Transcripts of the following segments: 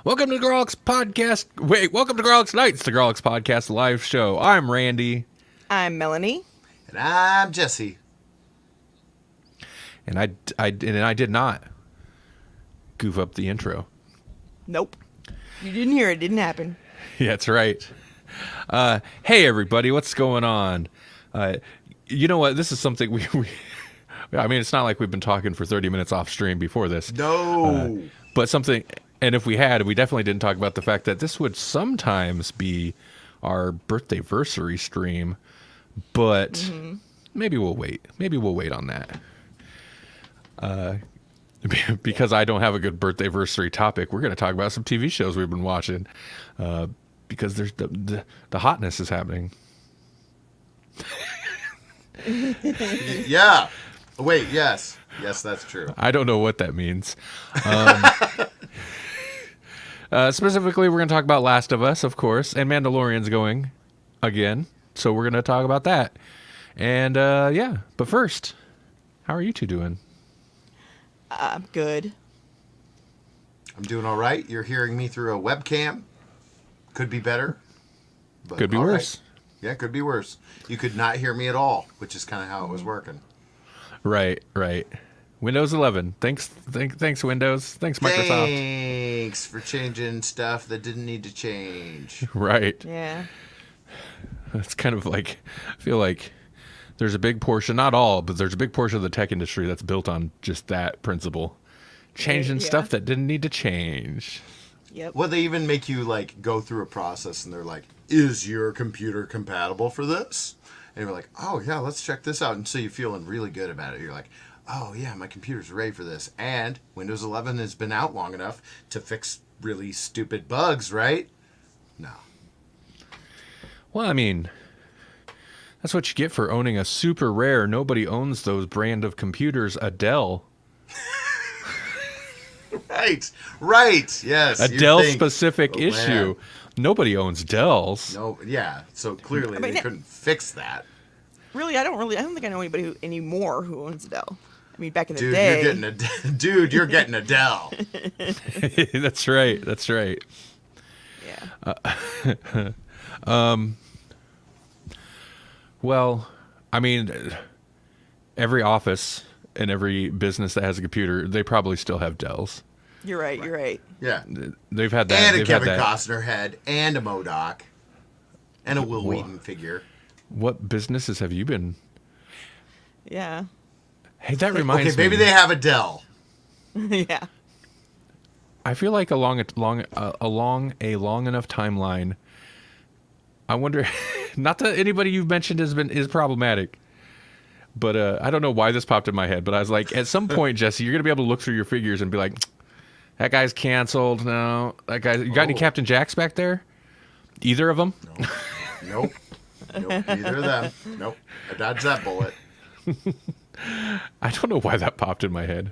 Welcome to the Grawlix Podcast. Welcome to Grawlix Nights, the Grawlix Podcast live show. I'm Randy. I'm Melanie. And I'm Jesse. And I did not goof up the intro. Nope. You didn't hear it. Didn't happen. Yeah, that's right. Hey, everybody. What's going on? You know what? This is something we I mean, it's not like we've been talking for 30 minutes off stream before this. No. But something, and if we had, we definitely didn't talk about the fact that this would sometimes be our birthday-versary stream. But maybe we'll wait. Maybe we'll wait on that. Because I don't have a good birthday-versary topic, we're going to talk about some TV shows we've been watching. Because there's the hotness is happening. Yeah. Wait, yes. Yes, that's true. I don't know what that means. Specifically, we're going to talk about Last of Us, of course, and Mandalorian's going again. So we're going to talk about that. And, yeah. But first, how are you two doing? I'm good. I'm doing all right. You're hearing me through a webcam. Could be better. But Could be all worse. Right. Yeah, could be worse. You could not hear me at all, which is kind of how it was working. Right. Windows 11. Thanks, Windows. Thanks, Microsoft. Thanks for changing stuff that didn't need to change. Right. Yeah. It's kind of like, I feel like there's a big portion, not all, but there's a big portion of the tech industry that's built on just that principle. Changing stuff that didn't need to change. Yep. Well, they even make you like go through a process and they're like, is your computer compatible for this? And you're like, oh yeah, let's check this out. And so you're feeling really good about it. You're like, oh yeah, my computer's ready for this. And Windows 11 has been out long enough to fix really stupid bugs, right? No. Well, I mean, that's what you get for owning a super rare, nobody owns those brand of computers, a Dell. Right. Yes. A Dell-specific issue. Nobody owns Dells. No, yeah. So clearly they couldn't fix that. Really, I don't think I know anybody anymore who owns a Dell. I mean, back in the Dude, day. You're getting a Dell. That's right. Yeah. Well, I mean, every office and every business that has a computer, they probably still have Dells. You're right. Yeah. They've had that. And a They've Kevin had that. Costner head, and a MODOK, and a Will Wheaton figure. What businesses have you been? Yeah. Hey, that reminds me. Okay, maybe they have a Dell. Yeah. I feel like along a long enough timeline, I wonder, not that anybody you've mentioned is problematic, but I don't know why this popped in my head, but I was like, at some point, Jesse, you're going to be able to look through your figures and be like, that guy's canceled. No, that guy. You got any Captain Jacks back there? Either of them? No. Nope. Neither of them. Nope. I dodged that bullet. I don't know why that popped in my head.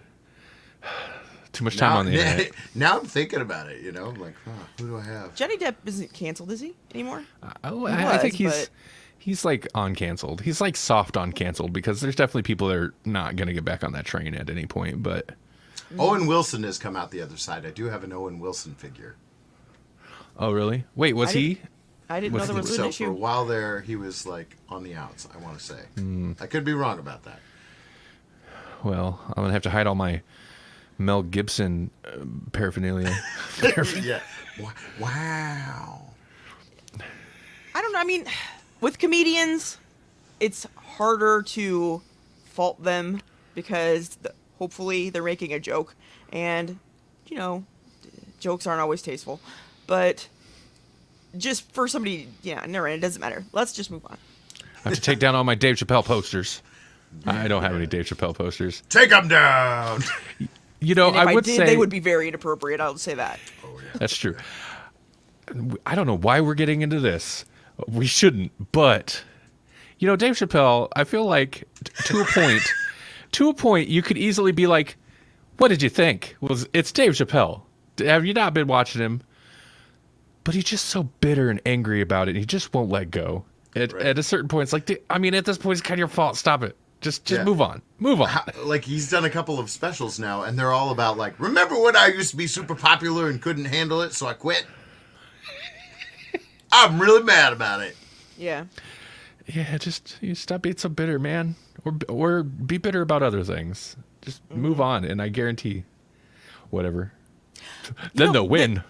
Too much time on the internet. Now I'm thinking about it, you know? I'm like, who do I have? Johnny Depp isn't canceled, is he, anymore? I think he's like on canceled. He's like soft on canceled because there's definitely people that are not going to get back on that train at any point, but... Owen Wilson has come out the other side. I do have an Owen Wilson figure. Oh, really? Wait, was he? I didn't know there was an issue. For a while there, he was like on the outs, I want to say. I could be wrong about that. Well, I'm going to have to hide all my Mel Gibson paraphernalia. Yeah. Wow. I don't know. I mean, with comedians, it's harder to fault them because hopefully they're making a joke. And, you know, jokes aren't always tasteful. But just for somebody, never mind. It doesn't matter. Let's just move on. I have to take down all my Dave Chappelle posters. I don't have any Dave Chappelle posters. Take them down! You know, I would say they would be very inappropriate. I'll say that. Oh, yeah. That's true. I don't know why we're getting into this. We shouldn't, but you know, Dave Chappelle, I feel like to a point, you could easily be like, "What did you think?" Well, it's Dave Chappelle. Have you not been watching him? But he's just so bitter and angry about it. He just won't let go. At a certain point, it's like, I mean, at this point, it's kind of your fault. Stop it. Just Yeah. move on. Move on. Like, he's done a couple of specials now, and they're all about, like, remember when I used to be super popular and couldn't handle it, so I quit? I'm really mad about it. Yeah. Yeah, just you stop being so bitter, man. Or be bitter about other things. Just move on, and I guarantee, whatever. Then know, they'll win.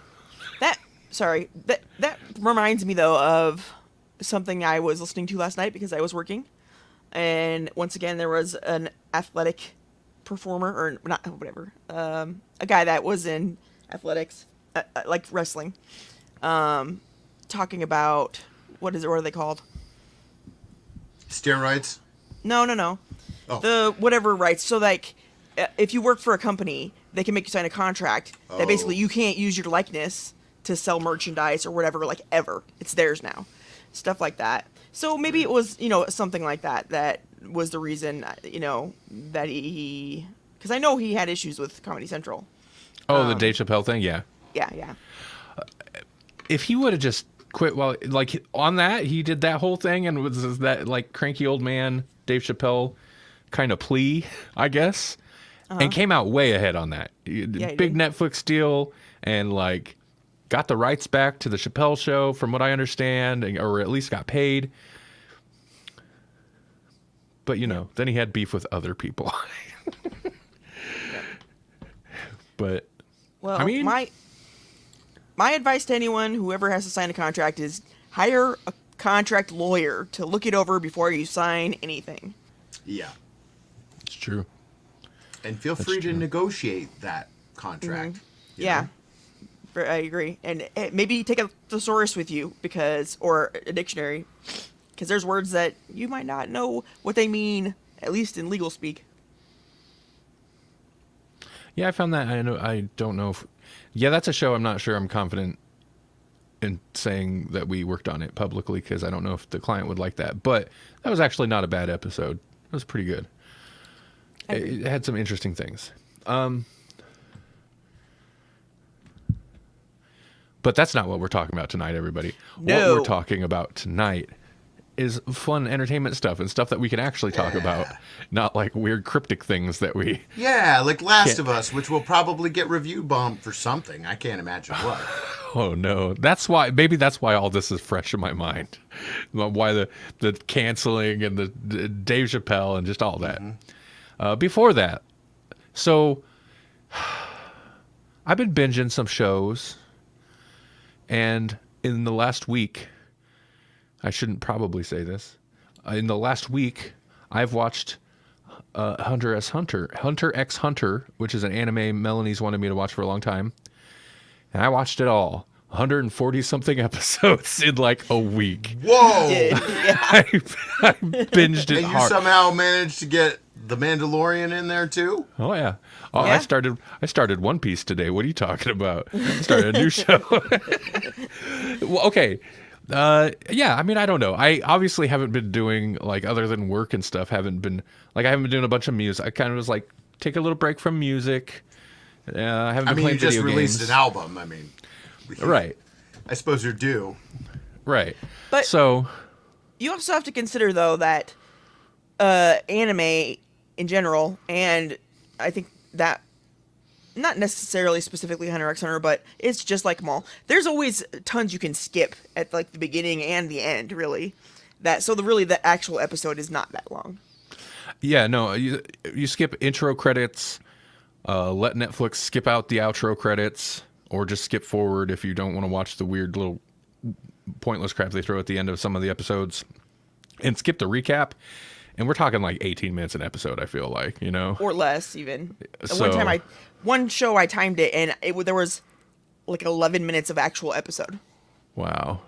That reminds me though of something I was listening to last night because I was working, and once again there was an athletic performer or not whatever, a guy that was in athletics, like wrestling, talking about what are they called? Steroids? No. Oh. The whatever rights. So like, if you work for a company, they can make you sign a contract that basically you can't use your likeness to sell merchandise or whatever, like ever. It's theirs now. Stuff like that. So maybe it was, something like that. That was the reason, that he, because I know he had issues with Comedy Central. Oh, the Dave Chappelle thing? Yeah. Yeah. If he would have just quit like on that, he did that whole thing and was that like cranky old man Dave Chappelle kind of plea, I guess, and came out way ahead on that. he Big did. Netflix deal and like got the rights back to the Chappelle show from what I understand, or at least got paid. But then he had beef with other people. But Well, I mean, my advice to anyone who ever has to sign a contract is hire a contract lawyer to look it over before you sign anything. Yeah. it's true. And feel free to negotiate that contract. you Yeah. know? I agree. And maybe take a thesaurus with you or a dictionary, because there's words that you might not know what they mean, at least in legal speak. Yeah, I found that. I don't know if. Yeah, that's a show I'm not sure I'm confident in saying that we worked on it publicly because I don't know if the client would like that. But that was actually not a bad episode. It was pretty good. It had some interesting things. But that's not what we're talking about tonight, everybody. No. What we're talking about tonight is fun entertainment stuff and stuff that we can actually talk about, not like weird cryptic things that we... Yeah, like Last of Us, which will probably get review bombed for something. I can't imagine what. Oh no, maybe that's why all this is fresh in my mind. Why the canceling and the Dave Chappelle and just all that. Before that, so I've been binging some shows, and in the last week, I shouldn't probably say this. In the last week, I've watched Hunter x Hunter, which is an anime Melanie's wanted me to watch for a long time. And I watched it all. 140 something episodes in like a week. Whoa! Yeah. I binged it And you hard. somehow managed to get the Mandalorian in there too? Oh yeah. Oh, Yeah. I started One Piece today. What are you talking about? Started a new show. Well, okay. Yeah, I mean, I don't know. I obviously haven't been doing, like, other than work and stuff, I haven't been doing a bunch of music. I kind of was like, take a little break from music. I haven't been playing you just video released games. an album. I mean, Right. I suppose you're due. Right. But- so, You also have to consider, though, that anime in general, and I think that not necessarily specifically Hunter x Hunter, but it's just like them all. There's always tons you can skip at like the beginning and the end, really. The actual episode is not that long. yeah, no, you skip intro credits, let Netflix skip out the outro credits, or just skip forward if you don't want to watch the weird little pointless crap they throw at the end of some of the episodes, and skip the recap. And we're talking like 18 minutes an episode, I feel like, Or less, even. So- One show I timed it, and there was like 11 minutes of actual episode. Wow.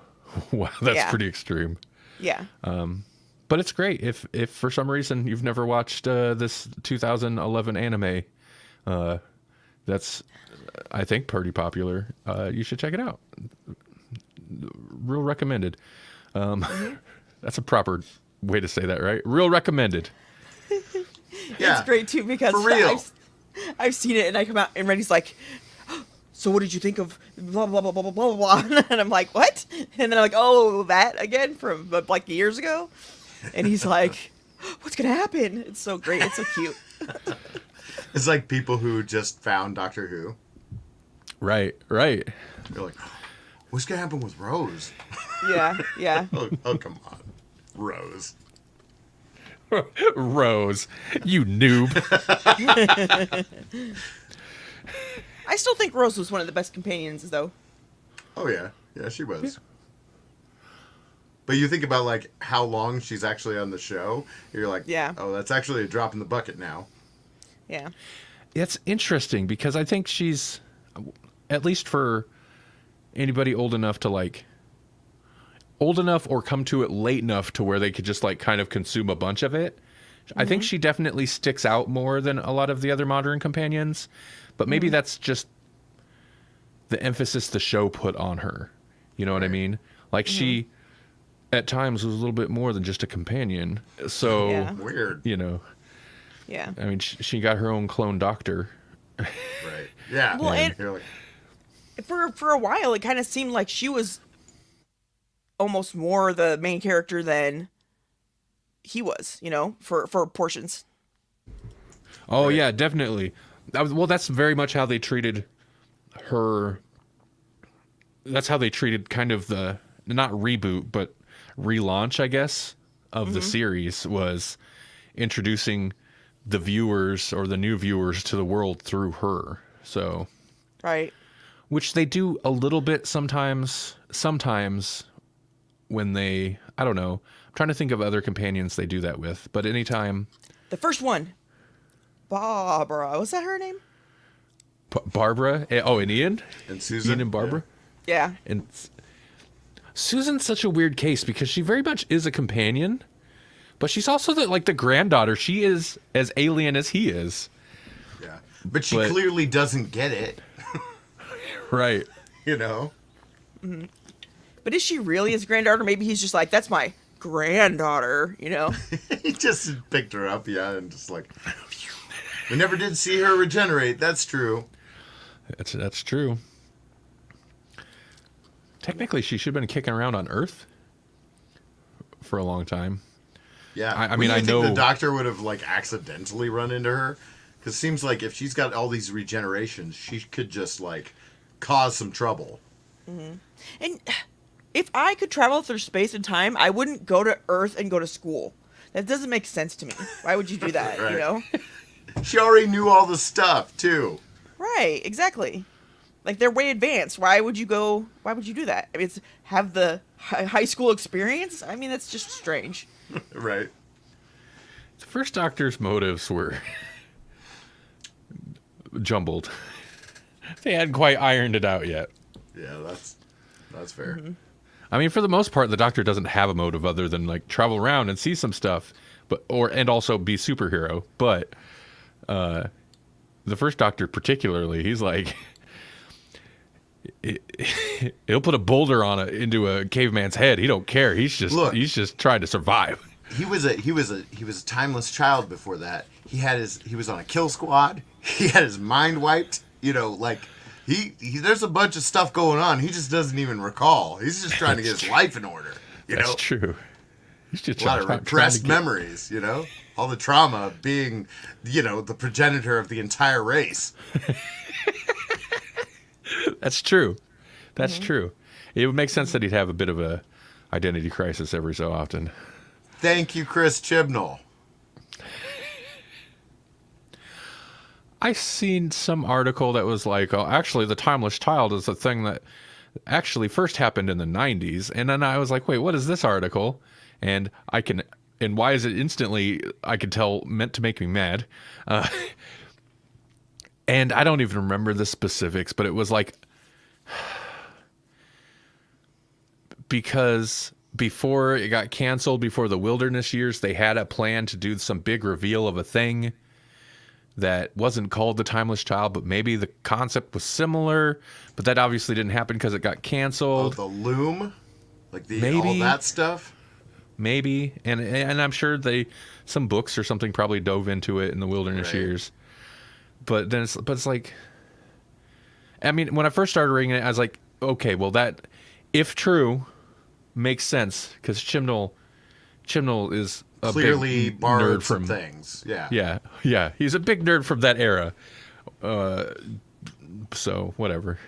Wow, that's Yeah. pretty extreme. Yeah. But it's great. If for some reason you've never watched this 2011 anime, that's, I think, pretty popular, you should check it out. Real recommended. That's a proper way to say that, right? Real recommended. Yeah. It's great, too, because For real. I've seen it, and I come out, and Reddy's like, so what did you think of blah, blah, blah, blah, blah, blah, blah? And I'm like, what? And then I'm like, oh, that again from like years ago? And he's like, what's gonna happen? It's so great. It's so cute. It's like people who just found Doctor Who. Right. They're like, what's gonna happen with Rose? Yeah. Oh, come on, Rose. Rose, you noob. I still think Rose was one of the best companions, though. Oh yeah, she was. But you think about like how long she's actually on the show. You're like, Yeah. Oh, that's actually a drop in the bucket now. Yeah. It's interesting because I think she's, at least for anybody old enough or come to it late enough to where they could just like kind of consume a bunch of it. I think she definitely sticks out more than a lot of the other modern companions, but maybe that's just the emphasis the show put on her. You know what I mean? Like she at times was a little bit more than just a companion. So, Yeah. Weird. you know, Yeah. I mean, she got her own clone doctor. Right. Yeah. Well, and You're like, for a while, it kind of seemed like she was almost more the main character than he was, for portions. Oh Right. yeah, definitely. Well, that's very much how they treated her. That's how they treated kind of the not reboot but relaunch, I guess, of the series, was introducing the viewers or the new viewers to the world through her. So, Right. which they do a little bit sometimes when they, I don't know. I'm trying to think of other companions they do that with, but anytime The first one, Barbara. Was that her name? Barbara, and Ian, and Susan Ian and Barbara. Yeah. And Susan's such a weird case because she very much is a companion, but she's also the granddaughter. She is as alien as he is. Yeah. But she But- clearly doesn't get it. Right. You know. But is she really his granddaughter? Maybe he's just like, that's my granddaughter, He just picked her up, and just like, we never did see her regenerate. That's true. That's true. Technically, she should have been kicking around on Earth for a long time. Yeah. I mean, Wouldn't I you think know- the doctor would have accidentally run into her, because it seems like if she's got all these regenerations, she could just cause some trouble. And if I could travel through space and time, I wouldn't go to Earth and go to school. That doesn't make sense to me. Why would you do that, Right. She already knew all the stuff too. Right, exactly. Like, they're way advanced. Why would you do that? I mean, have the high school experience? I mean, that's just strange. Right. The first Doctor's motives were jumbled. They hadn't quite ironed it out yet. Yeah, that's fair. I mean, for the most part, the Doctor doesn't have a motive other than travel around and see some stuff, and also be superhero. But the first Doctor, particularly, he's like, he'll put a boulder into a caveman's head. He don't care. He's just trying to survive. He was a timeless child before that. He was on a kill squad. He had his mind wiped. There's a bunch of stuff going on. He just doesn't even recall. He's just trying to get his life in order. That's true. He's just A lot of repressed memories, all the trauma of being, the progenitor of the entire race. That's true. That's true. It would make sense that he'd have a bit of a identity crisis every so often. Thank you, Chris Chibnall. I seen some article that was like, oh, actually, the timeless child is a thing that actually first happened in the 90s. And then I was like, wait, what is this article? And why is it instantly, I could tell, meant to make me mad? And I don't even remember the specifics, but it was because before it got canceled, before the wilderness years, they had a plan to do some big reveal of a thing that wasn't called the timeless child, but maybe the concept was similar, but that obviously didn't happen because it got Oh, canceled. the loom? Maybe. All that stuff? Maybe. And I'm sure some books or something probably dove into it in the wilderness Right. years. But it's like, I mean, when I first started reading it, I was like, okay, well, that, if true, makes sense, because Chibnall is a clearly big borrowed nerd some from things. Yeah. Yeah. He's a big nerd from that era. So whatever.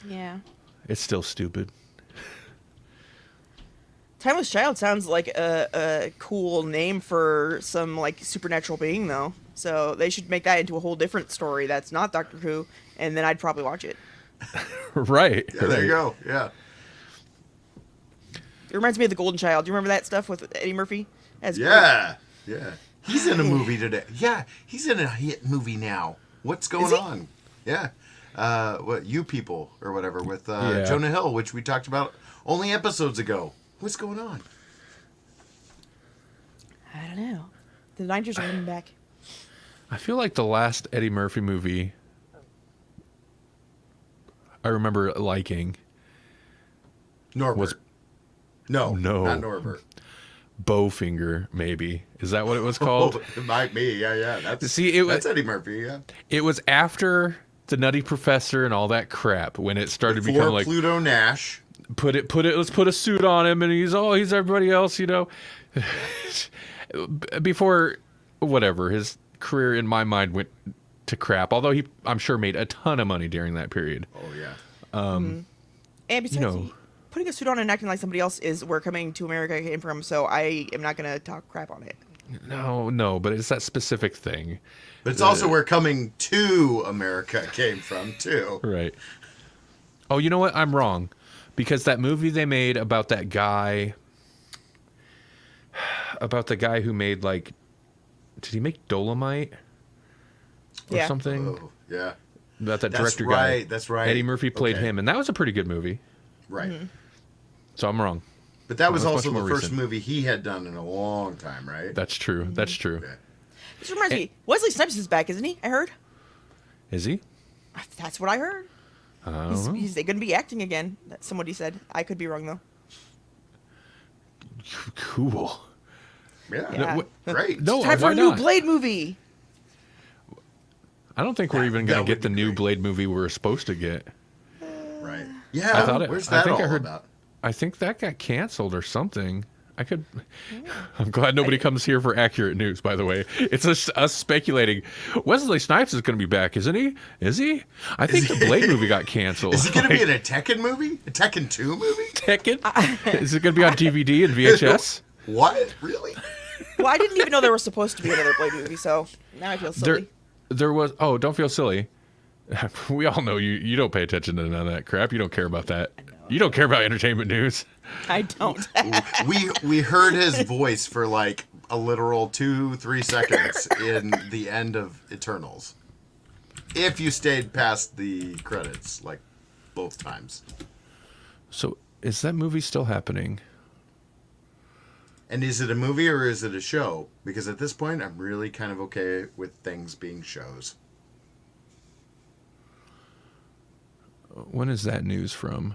Yeah. It's still stupid. Timeless Child sounds like a cool name for some like supernatural being though. So they should make that into a whole different story that's not Doctor Who, and then I'd probably watch it. Right. Yeah, there you go. Yeah. It reminds me of The Golden Child. Do you remember that stuff with Eddie Murphy? That's great. Yeah. Yeah. He's in a movie today. Yeah. He's in a hit movie now. What's going on? Yeah. What You People or whatever with Jonah Hill, which we talked about only episodes ago. What's going on? I don't know. The 90s are coming back. I feel like the last Eddie Murphy movie I remember liking Norbert. was No, No. not Norbert. Bowfinger, maybe. Is that what it was called? Oh, it might be. Yeah. That's Eddie Murphy. Yeah. It was after the Nutty Professor and all that crap when it started Before becoming like Pluto Nash. let's put a suit on him and he's everybody else, you know. Before whatever, his career in my mind went to crap, although I'm sure made a ton of money during that period. Oh yeah. And besides, you know, putting a suit on and acting like somebody else is where Coming to America came from, so I am not going to talk crap on it. no, but it's that specific thing. But it's also where Coming to America came from too. Right. Oh, you know what? I'm wrong. Because that movie they made about that guy, about the guy who made like, did he make Dolomite or Yeah. something? Oh, yeah. About that That's director right. guy. That's right. Eddie Murphy played Okay. him, and that was a pretty good movie. Right. Mm-hmm. So I'm wrong. But that was Much also the more first recent. movie he had done in a long time, right? That's true. That's true. Yeah. This reminds me, Wesley Snipes is back, isn't he? I heard. Is he? That's what I heard. I don't know. He's going to be acting again. That's somebody said. I could be wrong though. Cool. Yeah. Yeah. Great. No, Time for why a new not? Blade movie. I don't think we're even going that to get would the be new great. Blade movie we're supposed to get. Right. Yeah. I thought Where's I that think all I heard. about? I think that got canceled or something. I'm glad nobody comes here for accurate news, by the way. It's us speculating. Wesley Snipes is going to be back, isn't he? Is he? I think the Blade movie got canceled. Is it going to be in a Tekken movie? A Tekken 2 movie? Tekken? Is it going to be on DVD and VHS? What? Really? Well, I didn't even know there was supposed to be another Blade movie, so now I feel silly. There was. Oh, don't feel silly. We all know you don't pay attention to none of that crap. You don't care about that. You don't care about entertainment news. I don't. we heard his voice for like a literal 2-3 seconds in the end of Eternals. If you stayed past the credits, like both times. So is that movie still happening? And is it a movie or is it a show? Because at this point, I'm really kind of okay with things being shows. When is that news from?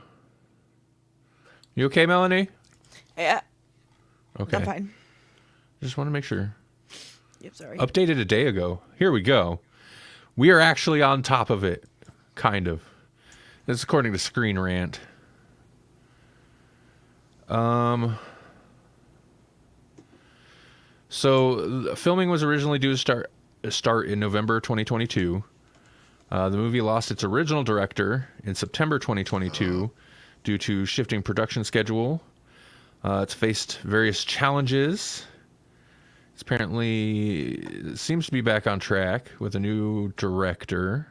You okay, Melanie? Yeah, Okay. I'm fine. Just want to make sure. Yep, sorry. Updated a day ago. Here we go. We are actually on top of it. Kind of. This is according to Screen Rant. So filming was originally due to start in November 2022. The movie lost its original director in September 2022 due to shifting production schedule. It's faced various challenges. It's apparently seems to be back on track with a new director,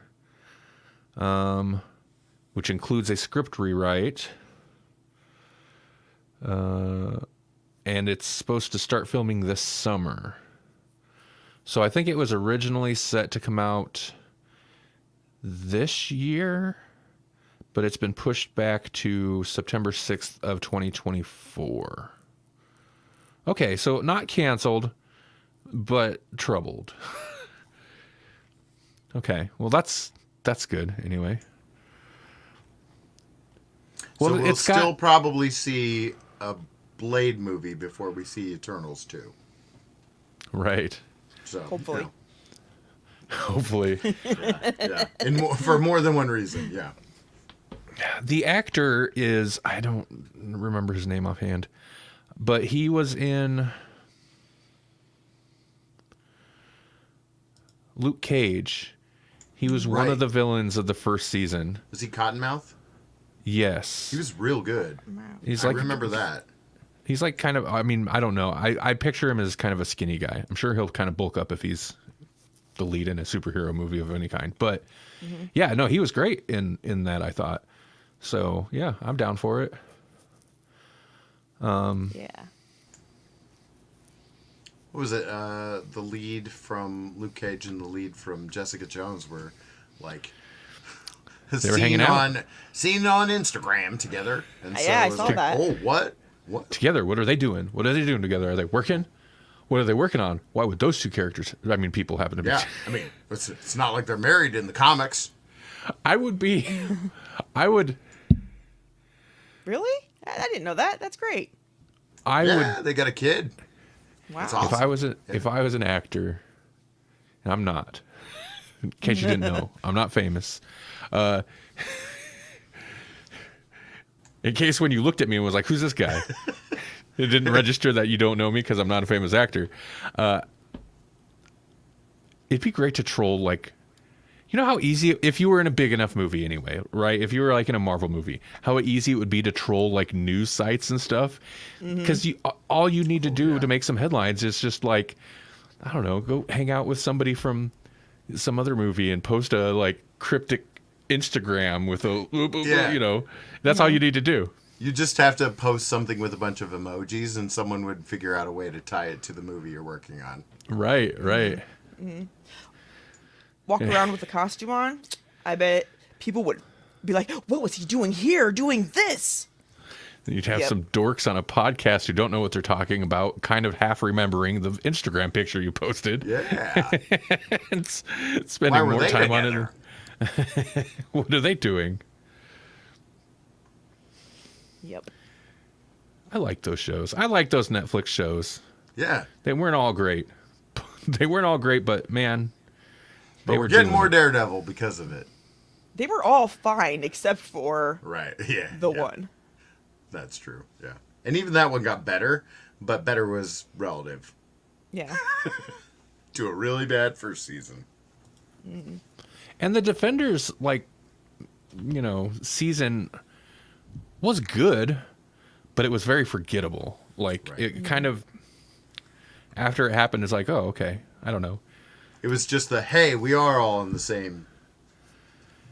which includes a script rewrite. And it's supposed to start filming this summer. So I think it was originally set to come out this year, but it's been pushed back to September 6th of 2024. Okay, so not canceled, but troubled. Okay, well that's good anyway. Well, so we'll it's still probably see a Blade movie before we see Eternals 2. Right. So Hopefully. Hopefully. Yeah. For more than one reason, yeah. The actor is, I don't remember his name offhand, but he was in, Luke Cage. He was one of the villains of the first season. Was he Cottonmouth? Yes. He was real good. He's I like, remember that. He's like kind of, I mean, I don't know. I picture him as kind of a skinny guy. I'm sure he'll kind of bulk up if he's the lead in a superhero movie of any kind. But yeah, no, he was great in that, I thought. So yeah, I'm down for it. Yeah. What was it? The lead from Luke Cage and the lead from Jessica Jones were like they were hanging out, seen on Instagram together. And so Yeah, I it was saw like, that. oh, what? together. What are they doing? What are they doing together? Are they working? What are they working on? Why would those two characters? I mean, people happen to be. Yeah, I mean, it's not like they're married in the comics. I would. Really? I didn't know that. That's great. Yeah, they got a kid. Wow. That's awesome. If I was an actor, and I'm not. In case you didn't know, I'm not famous. In case when you looked at me and was like, "Who's this guy?" It didn't register that you don't know me because I'm not a famous actor. It'd be great to troll, like, you know how easy, if you were in a big enough movie anyway, right? If you were like in a Marvel movie, how easy it would be to troll like news sites and stuff. Because all you need to do to make some headlines is just like, I don't know, go hang out with somebody from some other movie and post a like cryptic Instagram with a, you know, that's all you need to do. You just have to post something with a bunch of emojis and someone would figure out a way to tie it to the movie you're working on. Right. Walk around with a costume on, I bet people would be like, what was he doing here doing this? You'd have some dorks on a podcast who don't know what they're talking about, kind of half remembering the Instagram picture you posted. Yeah. And spending more time on together? it. What are they doing? Yep. I like those shows. I like those Netflix shows. Yeah. They weren't all great. But man, But we're getting more Daredevil because of it. They were all fine except for Right. Yeah. the one. That's true. Yeah. And even that one got better, but better was relative Yeah. to a really bad first season. And the Defenders, like, you know, season was good, but it was very forgettable. Like, it kind of, after it happened, it's like, oh, okay, I don't know. It was just hey, we are all in the same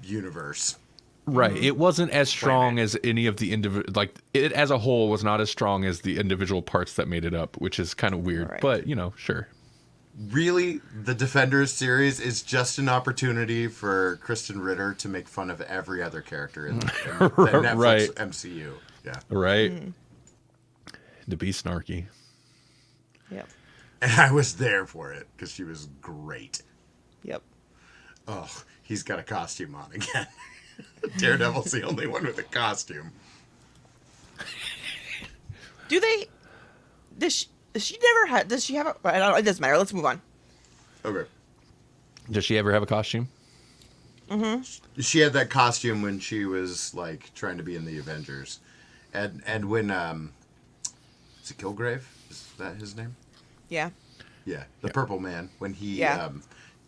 universe. Right. It wasn't as strong as any of the individual, like, it as a whole was not as strong as the individual parts that made it up, which is kind of weird. Right. But, you know, sure. Really, the Defenders series is just an opportunity for Kristen Ritter to make fun of every other character in the Netflix Right. MCU. Yeah. Right. To be snarky. Yep. And I was there for it because she was great. Yep. Oh, he's got a costume on again. Daredevil's the only one with a costume. Do they? Does she never have? Does she have a? I don't know, it doesn't matter. Let's move on. Okay. Does she ever have a costume? She had that costume when she was like trying to be in the Avengers, and when is it Kilgrave? Is that his name? Yeah. Yeah, the Purple Man. When he Yeah.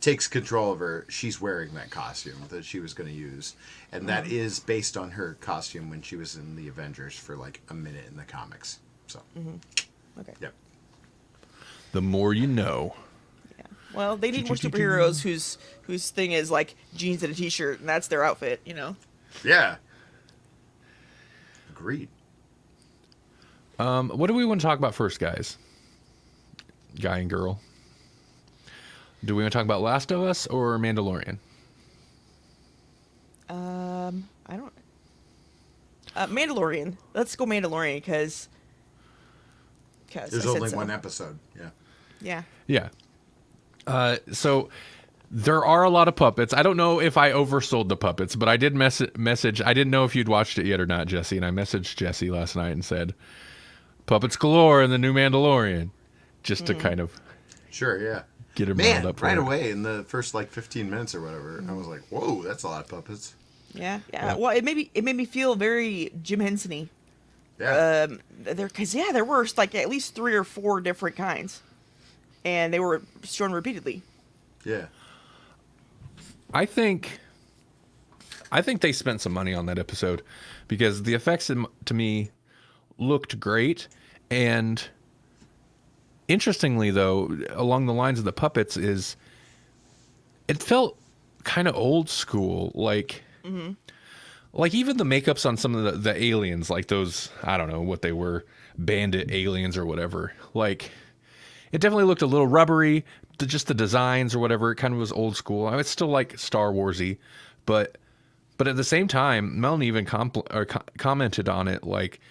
takes control of her, she's wearing that costume that she was going to use, and that is based on her costume when she was in the Avengers for like a minute in the comics. So, Okay. yep. The more you know. Yeah. Well, they need more superheroes whose thing is like jeans and a t-shirt, and that's their outfit. You know. Yeah. Agreed. What do we want to talk about first, guys? Guy and girl. Do we want to talk about Last of Us or Mandalorian? I don't. Mandalorian. Let's go Mandalorian because. There's only one episode. Yeah. Yeah. Yeah. So there are a lot of puppets. I don't know if I oversold the puppets, but I did message. I didn't know if you'd watched it yet or not, Jesse. And I messaged Jesse last night and said, puppets galore in the new Mandalorian. Just to kind of Sure, yeah. get him riled Man, up for right it. away in the first like 15 minutes or whatever, I was like, "Whoa, that's a lot of puppets." Yeah. Yeah. Well, it made me feel very Jim Henson-y. Yeah. There were like at least 3 or 4 different kinds, and they were shown repeatedly. Yeah. I think they spent some money on that episode because the effects to me looked great. And interestingly, though, along the lines of the puppets, is it felt kind of old school, like even the makeups on some of the aliens, like those, I don't know what they were, bandit aliens or whatever. Like, it definitely looked a little rubbery. Just the designs or whatever, it kind of was old school. I mean, it's still like Star Warsy, but at the same time, Melanie even commented on it, like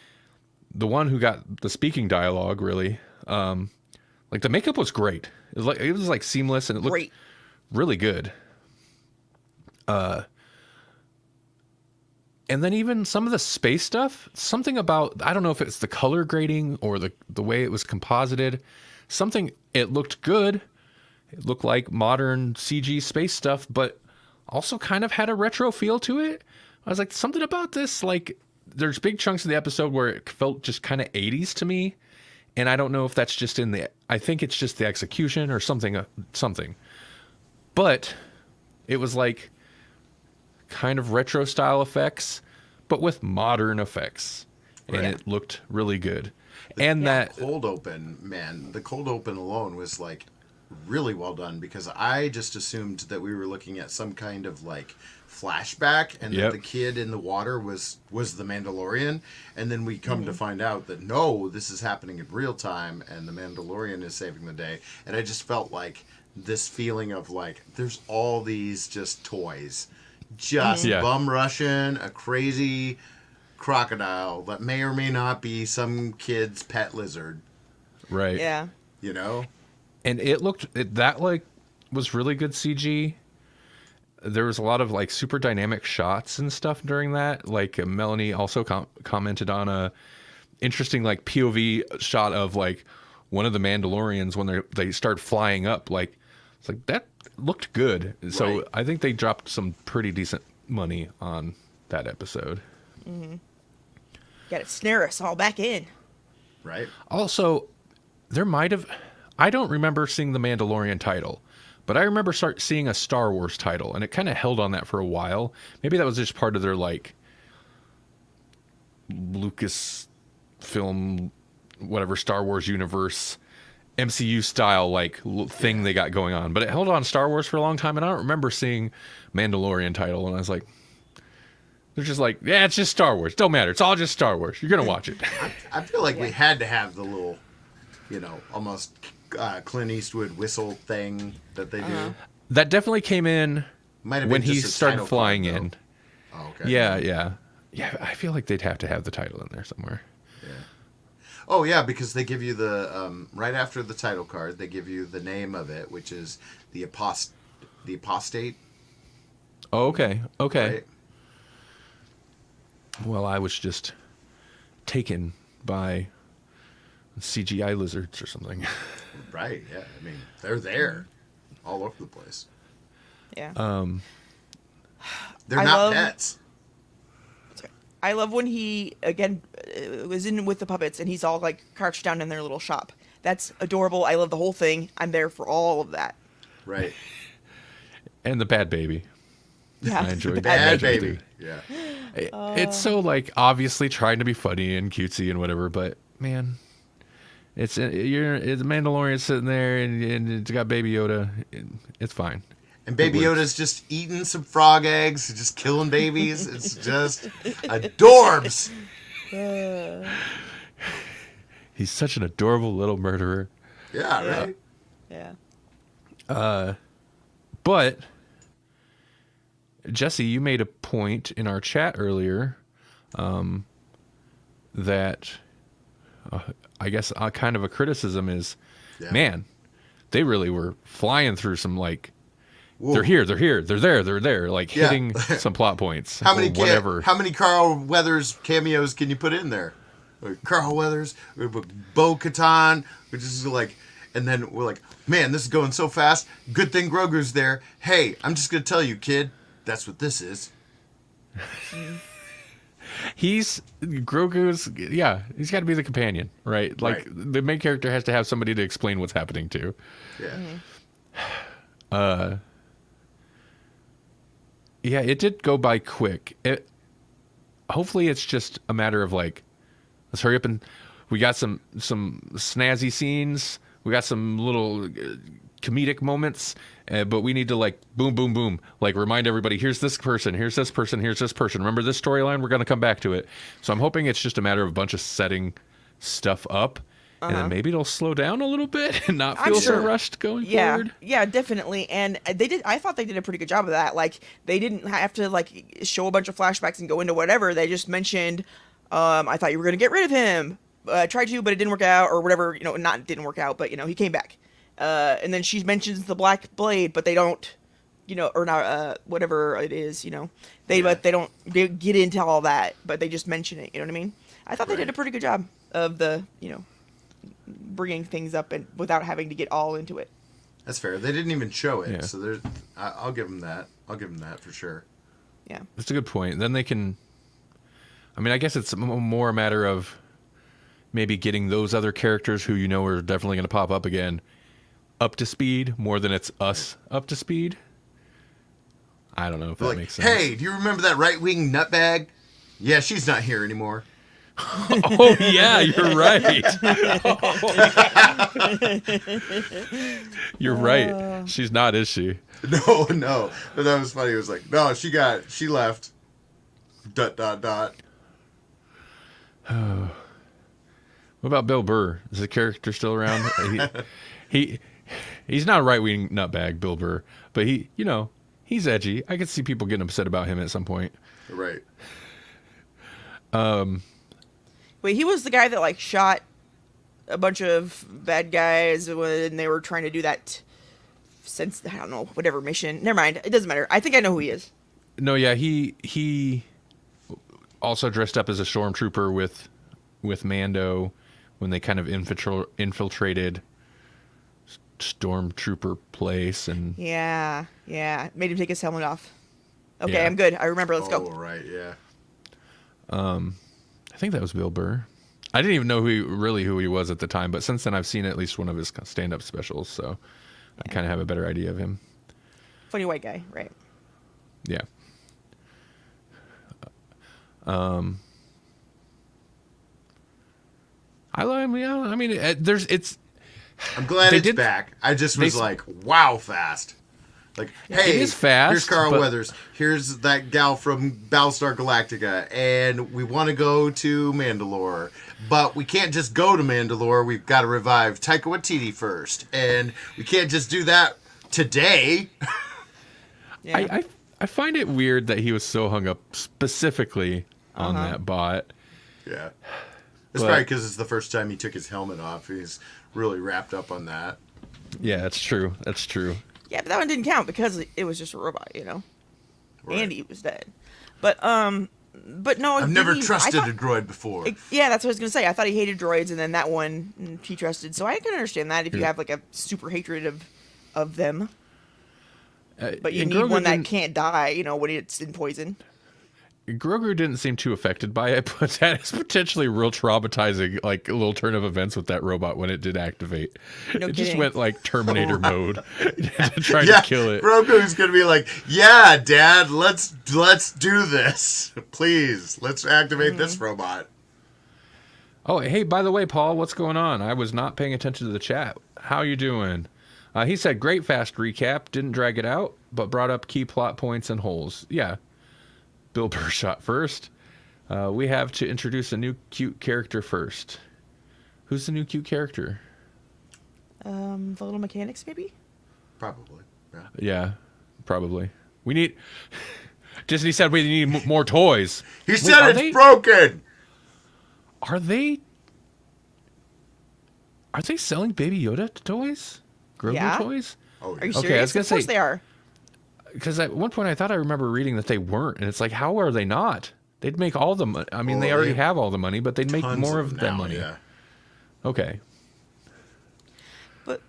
the one who got the speaking dialogue, really, like the makeup was great. It was like seamless and it looked Great. really good. And then even some of the space stuff, something about, I don't know if it's the color grading or the way it was composited, it looked good. It looked like modern CG space stuff, but also kind of had a retro feel to it. I was like, something about this, like, there's big chunks of the episode where it felt just kind of 80s to me. And I don't know if that's just I think it's just the execution or something. But it was like kind of retro style effects, but with modern effects. And it looked really good. That cold open, man, the cold open alone was like really well done, because I just assumed that we were looking at some kind of like flashback and that the kid in the water was the Mandalorian, and then we come to find out that no, this is happening in real time and the Mandalorian is saving the day. And I just felt like this feeling of like there's all these just toys just bum rushing a crazy crocodile that may or may not be some kid's pet lizard, right? Yeah, you know. And that was really good CG. There was a lot of like super dynamic shots and stuff during that. Like Melanie also commented on a interesting like POV shot of like one of the Mandalorians when they start flying up. Like it's like that looked good. So Right. I think they dropped some pretty decent money on that episode. got to snare us all back in. Right. Also, there might have. I don't remember seeing the Mandalorian title, but I remember seeing a Star Wars title, and it kind of held on that for a while. Maybe that was just part of their like Lucas film, whatever, Star Wars universe, MCU style like thing they got going on. But it held on Star Wars for a long time, and I don't remember seeing Mandalorian title, and I was like, they're just like, yeah, it's just Star Wars. Don't matter. It's all just Star Wars. You're gonna watch it. I feel like we had to have the little, almost Clint Eastwood whistle thing that they do. That definitely came in Might have when been he just a started title flying card, in. though. Oh, okay. Yeah. I feel like they'd have to have the title in there somewhere. Yeah. Oh yeah, because they give you the right after the title card, they give you the name of it, which is the apostate. Oh, okay. Right? Well, I was just taken by CGI lizards or something. Right. Yeah. I mean, they're there, all over the place. Yeah. They're I not love- pets. I love when he again was in with the puppets and he's all like crouched down in their little shop. That's adorable. I love the whole thing. I'm there for all of that. Right. And the bad baby. Yeah. I enjoyed the Bad baby. baby. Yeah. It's so like obviously trying to be funny and cutesy and whatever, but man, it's the Mandalorian sitting there and it's got Baby Yoda. It's fine. And Baby It works. Yoda's just eating some frog eggs, just killing babies. It's just adorbs. He's such an adorable little murderer. Yeah, right. Yeah. But Jesse, you made a point in our chat earlier that I guess kind of a criticism is, man, they really were flying through some like, Whoa. they're here, they're there, like Yeah. hitting some plot points. How many or whatever. How many Carl Weathers cameos can you put in there? Like Carl Weathers, Bo Katan, which is like, and then we're like, man, this is going so fast. Good thing Grogu's there. Hey, I'm just gonna tell you, kid, that's what this is. He's Grogu's. Yeah, he's got to be the companion, right? Like Right. the main character has to have somebody to explain what's happening to. Yeah. Yeah, it did go by quick. Hopefully it's just a matter of like, let's hurry up, and we got some snazzy scenes. We got some little comedic moments, but we need to like boom, boom, boom, like remind everybody, here's this person, here's this person, here's this person. Remember this storyline? We're going to come back to it. So I'm hoping it's just a matter of a bunch of setting stuff up, and then maybe it'll slow down a little bit and not feel so rushed going forward. Yeah, definitely. And they did. I thought they did a pretty good job of that. Like they didn't have to like show a bunch of flashbacks and go into whatever. They just mentioned, I thought you were going to get rid of him. Tried to, but it didn't work out, or whatever. You know, not didn't work out, but you know, he came back. And then she mentions the Black Blade, but they don't, you know, or not, whatever it is, you know, but they don't get into all that, but they just mention it. You know what I mean? I thought they did a pretty good job of the, you know, bringing things up and without having to get all into it. That's fair. They didn't even show it, so there's. I'll give them that. I'll give them that for sure. Yeah, that's a good point. Then they can. I mean, I guess it's more a matter of maybe getting those other characters who you know are definitely going to pop up again up to speed more than it's us up to speed. I don't know if that makes sense. Hey, do you remember that right-wing nutbag? Yeah, she's not here anymore. Oh yeah, you're right. You're right. She's not, is she? No. But that was funny. It was like, no, she left. ... What about Bill Burr? Is the character still around? He's not a right-wing nutbag, Bill Burr, but he's edgy. I could see people getting upset about him at some point. Right. Wait, he was the guy that like shot a bunch of bad guys when they were trying to do that I don't know, whatever mission. Never mind. It doesn't matter. I think I know who he is. No, yeah, he also dressed up as a stormtrooper with Mando when they kind of infiltrated stormtrooper place, and yeah, made him take his helmet off. Okay, Yeah. I'm good. I remember. Let's go. Oh, right, yeah. I think that was Bill Burr. I didn't even know who he was at the time, but since then I've seen at least one of his stand-up specials, so I kind of have a better idea of him. Funny white guy, right? Yeah. I mean, it's. I'm glad They it's back. I just was like, wow, fast. Like, hey, it is fast, here's Carl but- Weathers. Here's that gal from Battlestar Galactica. And we want to go to Mandalore. But we can't just go to Mandalore. We've got to revive Taika Waititi first. And we can't just do that today. Yeah. I find it weird that he was so hung up specifically on that bot. Yeah. It's probably because it's the first time he took his helmet off. He's really wrapped up on that. Yeah, that's true. That's true. Yeah, but that one didn't count because it was just a robot, you know. Right. And he was dead. But no, I've never trusted a droid before. Yeah, that's what I was gonna say. I thought he hated droids, and then that one he trusted. So I can understand that if you have like a super hatred of them. But you And need Grogu one that didn't- can't die, you know, when it's in poison. Grogu didn't seem too affected by it, but that is potentially real traumatizing, like a little turn of events with that robot when it did activate. No It just kidding. went like Terminator mode to try to kill it. Grogu's gonna be like, yeah, Dad, let's do this. Please, let's activate this robot. Oh, hey, by the way, Paul, what's going on? I was not paying attention to the chat. How you doing? He said, great fast recap. Didn't drag it out, but brought up key plot points and holes. Yeah. Bill Burr shot first. We have to introduce a new cute character first. Who's the new cute character? The little mechanics, maybe? Probably. Yeah. Yeah, probably. We need... Disney said we need more toys. He Wait, said are it's they- broken. Are they selling Baby Yoda toys? Grogu Yeah. toys? Oh, Are you Okay, I serious? was gonna Of course say- they are. Because at one point I thought I remember reading that they weren't, and it's like, how are they not? They'd make all the money. I mean, Well, they they already have have all the money, but they'd make Tons more of of them that now, money. Yeah. Okay. But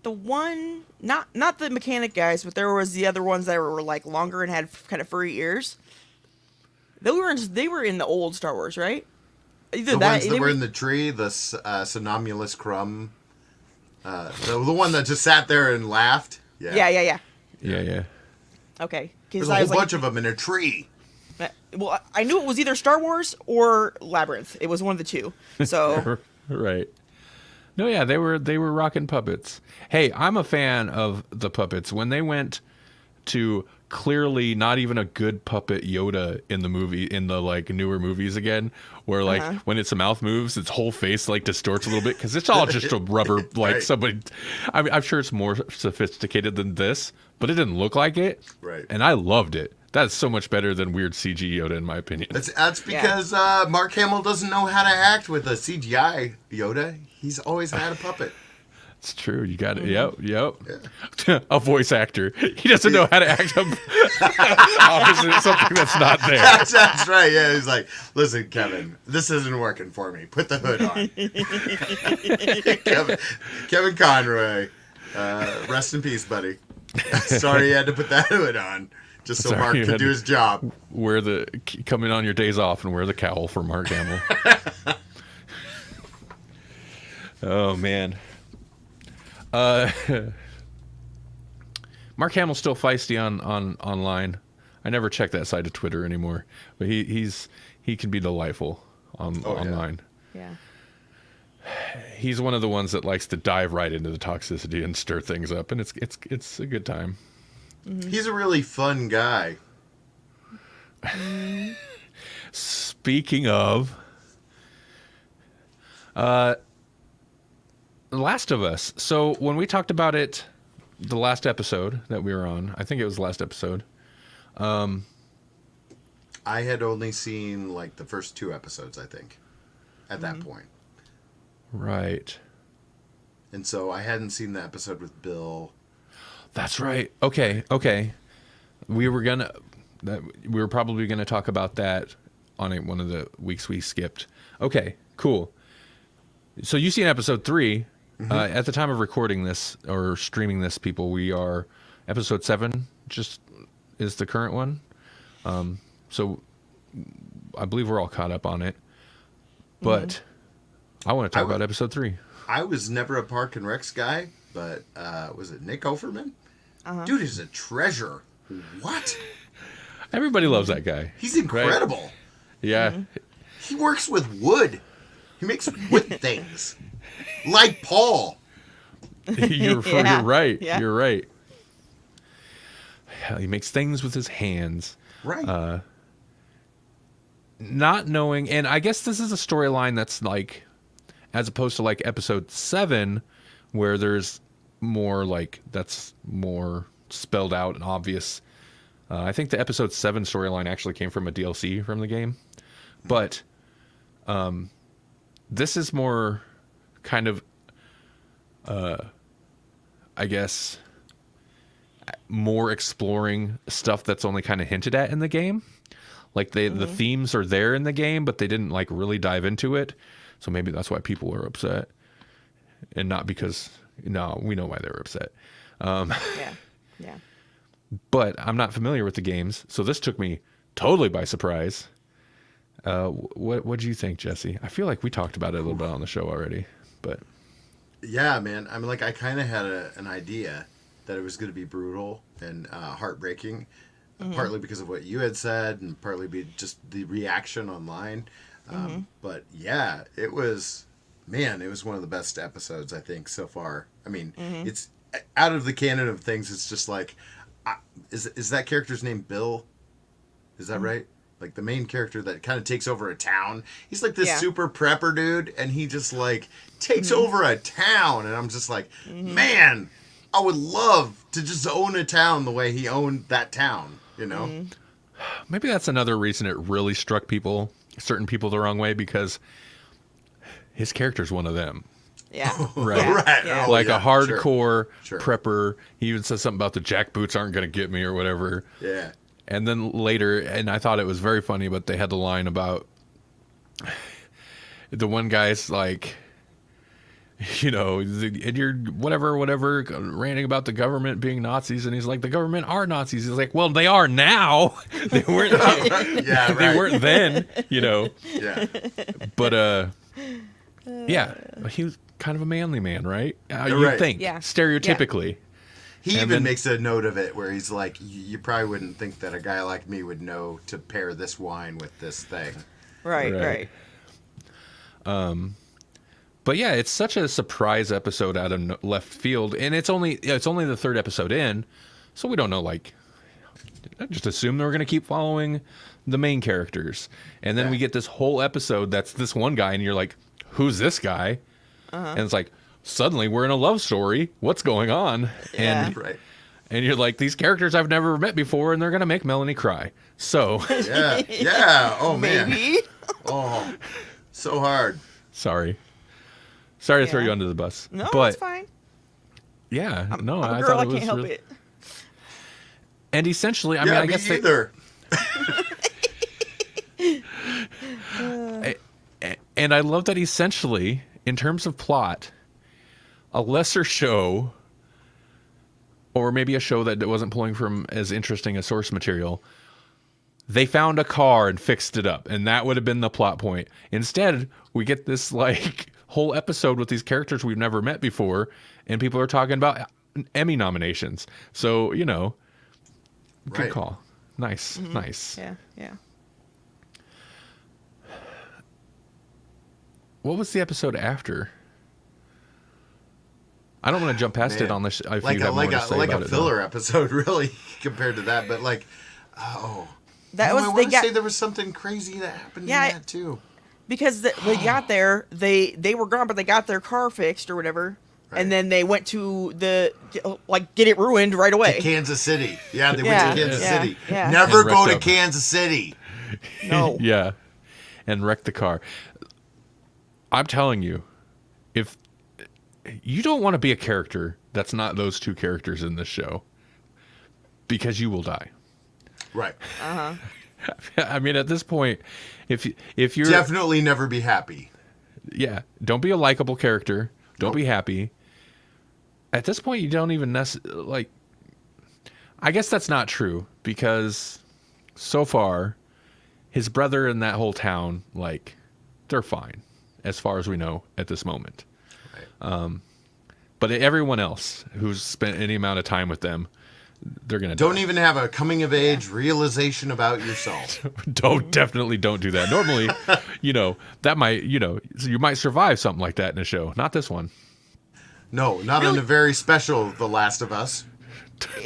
the one, not the mechanic guys, but there was the other ones that were like longer and had kind of furry ears. They were in the old Star Wars, right? Either The ones that they were in the tree, the Sonomulus Crumb, the one that just sat there and laughed. Yeah. Yeah. Okay. There's a whole bunch of them in a tree. Well, I knew it was either Star Wars or Labyrinth. It was one of the two. So Right. No, yeah, they were rocking puppets. Hey, I'm a fan of the puppets. When they went to clearly not even a good puppet Yoda in the movie, in the like newer movies again, where like when its mouth moves, its whole face like distorts a little bit because it's all just a rubber like Right. somebody. I'm sure it's more sophisticated than this, but it didn't look like it. Right. And I loved it. That's so much better than weird CG Yoda, in my opinion. That's because Mark Hamill doesn't know how to act with a CGI Yoda. He's always had a puppet. It's true. You got it. Yep. Yeah. A voice actor. He doesn't know how to act up opposite something that's not there. That's right. Yeah, he's like, listen, Kevin, this isn't working for me. Put the hood on. Kevin Conroy, rest in peace, buddy. Sorry you had to put that hood on. Just so Sorry, Mark you could had do his job. Come in on your days off and wear the cowl for Mark Hamill. Oh man. Mark Hamill's still feisty on online. I never check that side of Twitter anymore, but he can be delightful online. yeah. He's one of the ones that likes to dive right into the toxicity and stir things up, and it's a good time. He's a really fun guy. Speaking of, The Last of Us. So when we talked about it, the last episode that we were on, I think it was the last episode. I had only seen like the first 2 episodes, I think, at that point. Right. And so I hadn't seen the episode with Bill. That's right. Okay. We were probably gonna talk about that on one of the weeks we skipped. Okay, cool. So you've seen episode 3. At the time of recording this or streaming this, people, we are episode 7. Just is the current one. So I believe we're all caught up on it. But I want to talk about episode 3. I was never a Park and Recs guy, but was it Nick Offerman? Dude is a treasure. What? Everybody loves that guy. He's incredible. Right? Yeah. He works with wood. He makes wood things. Like Paul. You're Yeah. right. Yeah. You're right. He makes things with his hands. Right. Not knowing, and I guess this is a storyline that's like, as opposed to like episode 7, where there's more like, that's more spelled out and obvious. I think the episode 7 storyline actually came from a DLC from the game. But this is more kind of, I guess, more exploring stuff that's only kind of hinted at in the game. Like the themes are there in the game, but they didn't like really dive into it. So maybe that's why people are upset, and not because we know why they were upset. Yeah. But I'm not familiar with the games, so this took me totally by surprise. What do you think, Jesse? I feel like we talked about it a little bit on the show already, but Yeah, man. I mean, like, I kind of had an idea that it was going to be brutal and heartbreaking, partly because of what you had said, and partly just the reaction online. But yeah, it was one of the best episodes, I think, so far. I mean, it's out of the canon of things. It's just like, is that character's name Bill? Is that right? Like the main character that kind of takes over a town. He's like this super prepper dude, and he just like takes over a town. And I'm just like, man, I would love to just own a town the way he owned that town, you know? maybe that's another reason it really struck certain people the wrong way, because his character's one of them. Yeah. Right. Right. Yeah. Oh, Like yeah, a hardcore Sure. prepper. He even says something about the jack boots aren't going to get me or whatever. Yeah. And then later, and I thought it was very funny, but they had the line about the one guy's like, you know, and you're whatever, ranting about the government being Nazis. And he's like, the government are Nazis. He's like, well, they are now. They weren't, Yeah, right. they weren't then, you know. Yeah. But, yeah, he was kind of a manly man, right? You'd Right. think, Yeah. stereotypically. He And even then- makes a note of it where he's like, you probably wouldn't think that a guy like me would know to pair this wine with this thing. Right. Right. But yeah, it's such a surprise episode out of left field, and it's only the third episode in, so we don't know. Like, I just assume they're going to keep following the main characters, and then we get this whole episode that's this one guy, and you're like, "Who's this guy?" And it's like suddenly we're in a love story. What's going on? Yeah. And Right. and you're like, these characters I've never met before, and they're going to make Melanie cry. So Yeah. Yeah. Oh, man. Maybe. Oh, so hard. sorry to throw Yeah. you under the bus. No, but it's fine. yeah, no, I'm a I girl. thought I it was can't help really- it. And essentially, I mean, yeah, I me guess either. and I love that essentially, in terms of plot, a lesser show, or maybe a show that wasn't pulling from as interesting a source material, they found a car and fixed it up, and that would have been the plot point. Instead, we get this like whole episode with these characters we've never met before, and people are talking about Emmy nominations. So, you know, good Right. call. Nice, nice. Yeah. Yeah. What was the episode after? I don't want to jump past Man. it on this. If Like you a have more to say like about a it, though. filler episode, really, compared to that. But like, oh, That no, was I they want to got say there was something crazy that happened Yeah, in that too. because they got there. They were gone, but they got their car fixed or whatever, Right. and then they went to the get it ruined right away. To Kansas City. Yeah, they Yeah, went to Kansas yeah, City. yeah. Never And go wrecked to up. Kansas City. No. Yeah, and wreck the car. I'm telling you, if you don't want to be a character that's not those two characters in this show, because you will die. Right. I mean, at this point, if you're Definitely never be happy. yeah, don't be a likable character. Don't Nope. be happy. At this point, you don't even like. I guess that's not true because so far, his brother and that whole town, like, they're fine as far as we know at this moment. Right. But everyone else who's spent any amount of time with them, they're gonna Don't die. even have a coming of age realization about yourself. Definitely don't do that. Normally, you know, that might, you might survive something like that in a show. Not this one. No, not on Really? a very special The Last of Us.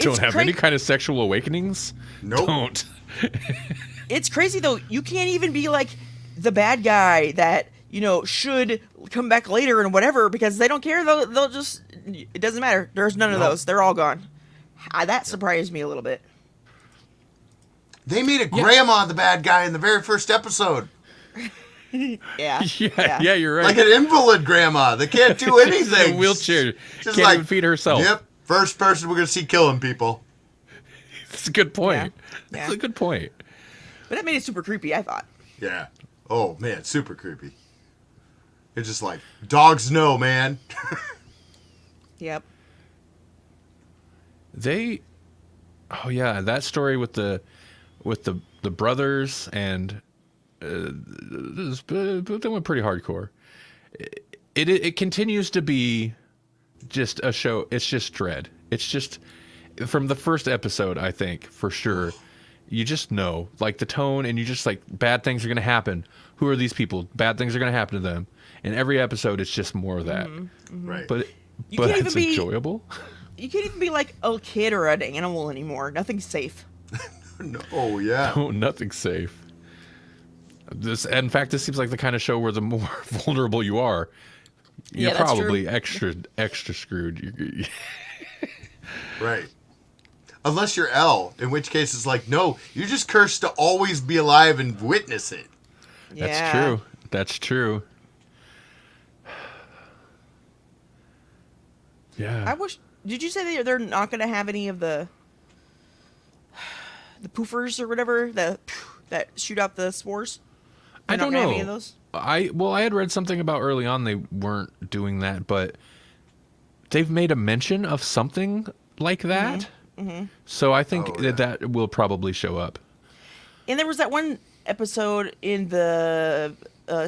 Don't have cra- any kind of sexual awakenings. Nope. Don't. It's crazy though. You can't even be like the bad guy that should come back later and whatever because they don't care. They'll just it doesn't matter. There's none of No. those. They're all gone. That surprised me a little bit. They made a grandma the bad guy in the very first episode. Yeah. Yeah, you're right. Like an invalid grandma that can't do She's anything. in a wheelchair. Just Can't even feed herself. Yep. First person we're going to see killing people. It's a good point. Yeah. It's a good point. But that made it super creepy. I thought. Yeah. Oh, man. Super creepy. It's just like, dogs know, man. Yep. Oh yeah, that story with the brothers and they went pretty hardcore. It continues to be just a show. It's just dread. It's just from the first episode, I think for sure. You just know, like the tone, and you just like bad things are going to happen. Who are these people? Bad things are going to happen to them. And every episode, it's just more of that. Right. But You can't even it's be- enjoyable. You can't even be like a kid or an animal anymore. Nothing's safe. No, oh, yeah. Oh, nothing's safe. In fact, this seems like the kind of show where the more vulnerable you are, you're Yeah, that's probably true. extra screwed. Right. Unless you're Elle, in which case it's like, no, you're just cursed to always be alive and witness it. That's Yeah. true. That's true. Yeah. I wish. Did you say they're not going to have any of the poofers or whatever that shoot out the spores? I They're don't not gonna know. have any of those? I had read something about early on they weren't doing that, but they've made a mention of something like that. So I think Oh, yeah. that will probably show up. And there was that one episode in the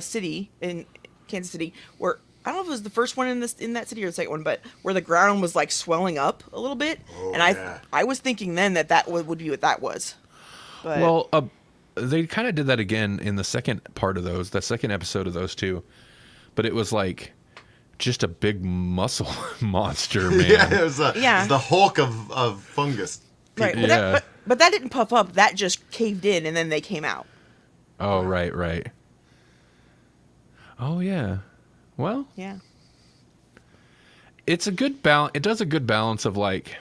city in Kansas City where I don't know if it was the first one in that city or the second one, but where the ground was like swelling up a little bit, Oh, and yeah. I was thinking then that would be what that was. But Well, they kind of did that again in the second part of those, the second episode of those two, but it was like just a big muscle monster, man. Yeah, it was Yeah. the Hulk of fungus. right, but, Yeah. but that didn't puff up. That just caved in, and then they came out. Oh, right. Oh, yeah. Well, Yeah. it's a good balance. It does a good balance of like,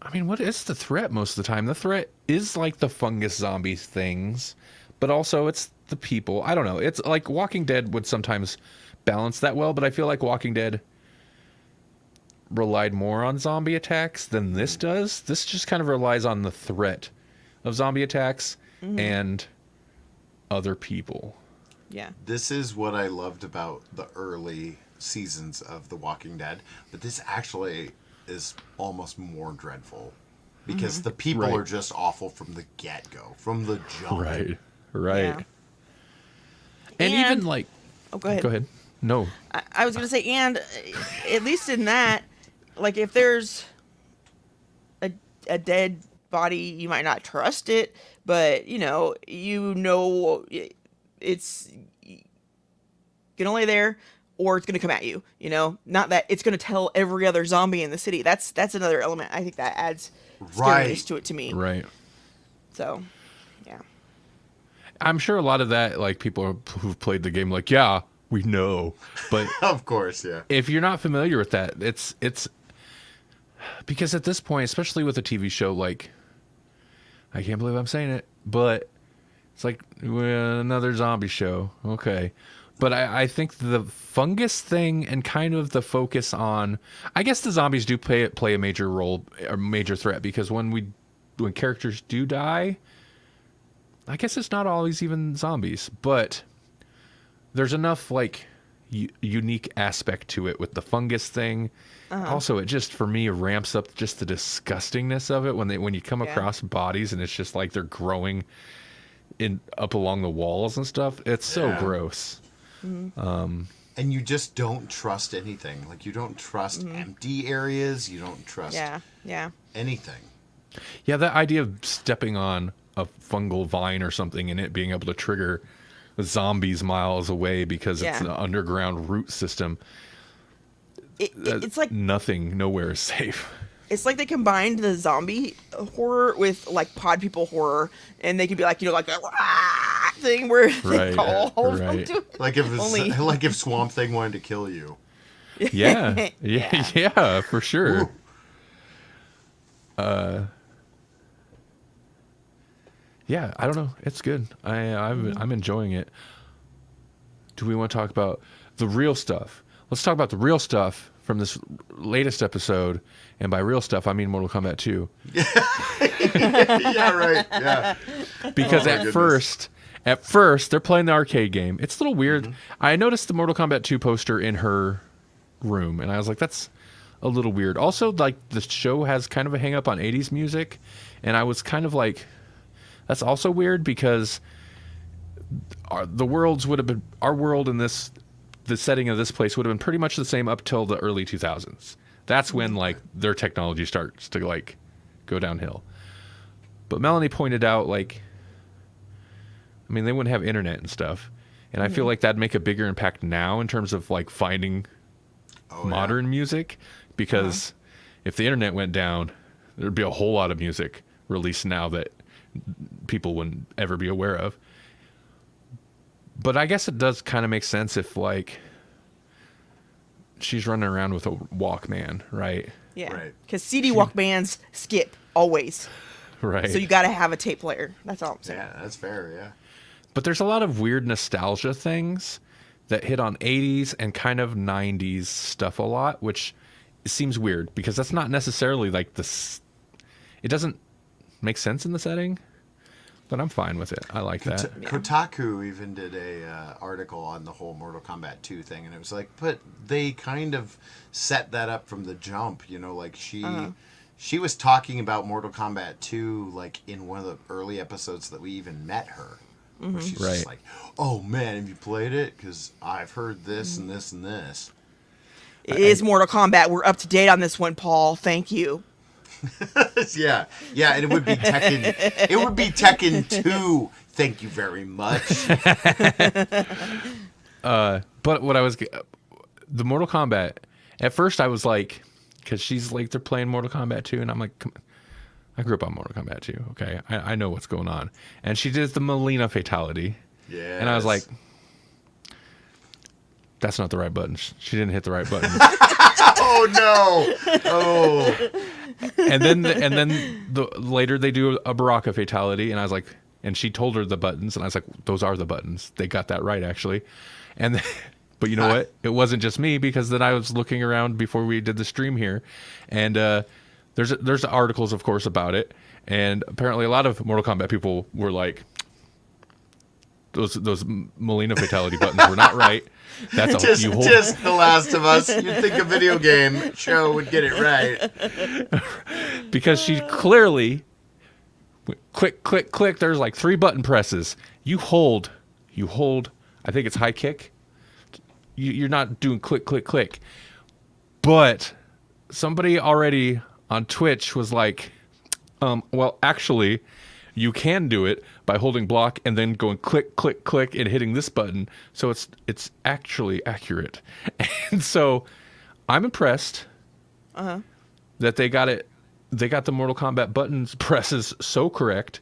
I mean, what is the threat most of the time? The threat is like the fungus zombie things, but also it's the people. I don't know. It's like Walking Dead would sometimes balance that well, but I feel like Walking Dead relied more on zombie attacks than this does. This just kind of relies on the threat of zombie attacks and other people. Yeah. This is what I loved about the early seasons of The Walking Dead, but this actually is almost more dreadful because the people Right. are just awful from the get-go, from the jump. Right. Yeah. And And- even like, Oh, go ahead. go ahead. No. I was gonna say, and at least in that, like if there's a dead body, you might not trust it, but it's gonna lay there or it's gonna come at you. Not that it's gonna tell every other zombie in the city. That's another element. I think that adds scariness Right. to it to me. Right. So, yeah. I'm sure a lot of that, like people who've played the game, like, yeah, we know. But Of course, yeah. if you're not familiar with that, it's because at this point, especially with a TV show, like, I can't believe I'm saying it, but it's like well, another zombie show. Okay. But I think the fungus thing and kind of the focus on, I guess the zombies do play a major role, a major threat, because when characters do die, I guess it's not always even zombies, but there's enough like unique aspect to it with the fungus thing. Also, it just for me ramps up just the disgustingness of it when you come Yeah. across bodies and it's just like they're growing up along the walls and stuff. It's so Yeah. gross. And you just don't trust anything. Like you don't trust empty areas. You don't trust Yeah. anything. Yeah, that idea of stepping on a fungal vine or something and it being able to trigger zombies miles away because it's Yeah. an underground root system. It's like nowhere is safe. It's like they combined the zombie horror with like pod people horror, and they could be like like a "Rah!" thing where they Right, call all of them right. to it. Like if Only- like if Swamp Thing wanted to kill you. Yeah, yeah, for sure. Yeah, I don't know. It's good. I'm enjoying it. Do we want to talk about the real stuff? Let's talk about the real stuff from this latest episode. And by real stuff, I mean Mortal Kombat 2. Yeah, right. Yeah. Because Oh my at goodness. first, they're playing the arcade game. It's a little weird. I noticed the Mortal Kombat 2 poster in her room, and I was like, that's a little weird. Also, like, the show has kind of a hang up on 80s music, and I was kind of like, that's also weird because our world in the setting of this place would have been pretty much the same up till the early 2000s. That's when like their technology starts to like go downhill. But Melanie pointed out like, I mean, they wouldn't have internet and stuff, and I feel like that'd make a bigger impact now in terms of like finding Oh, modern music, because if the internet went down, there'd be a whole lot of music released now that people wouldn't ever be aware of. But I guess it does kind of make sense if like she's running around with a Walkman, right? Yeah, Right. because CD Walkmans skip always, Right. so you got to have a tape player. That's all I'm saying. Yeah, that's fair. Yeah. But there's a lot of weird nostalgia things that hit on 80s and kind of 90s stuff a lot, which seems weird because that's not necessarily like this. It doesn't make sense in the setting, but I'm fine with it. I like that. Kotaku even did a article on the whole Mortal Kombat 2 thing, and it was like, but they kind of set that up from the jump, like she was talking about Mortal Kombat 2 like in one of the early episodes that we even met her. Where she's Right. just like, oh man, have you played it? Because I've heard this and this and this. It is Mortal Kombat. We're up to date on this one, Paul. Thank you. Yeah, and it would be Tekken. It would be Tekken 2. Thank you very much. But what I was, the Mortal Kombat, at first I was like, because she's like, they're playing Mortal Kombat 2, and I'm like, come on. I grew up on Mortal Kombat 2, okay? I know what's going on. And she did the Melina fatality. Yeah. And I was like, that's not the right button. She didn't hit the right button. oh no. Oh. and then later they do a Baraka fatality, and I was like, and she told her the buttons, and I was like, those are the buttons. They got that right, actually. And then, but you know what? It wasn't just me, because then I was looking around before we did the stream here, and there's articles, of course, about it, and apparently a lot of Mortal Kombat people were like, those Melina fatality buttons were not right. That's just The Last of Us. You'd think a video game show would get it right. Because she clearly went click, click, click. There's like 3 button presses. You hold. I think it's high kick. You're not doing click, click, click. But somebody already on Twitch was like, well, actually, you can do it by holding block and then going click, click, click and hitting this button. So it's actually accurate. And so I'm impressed that they got it. They got the Mortal Kombat buttons presses so correct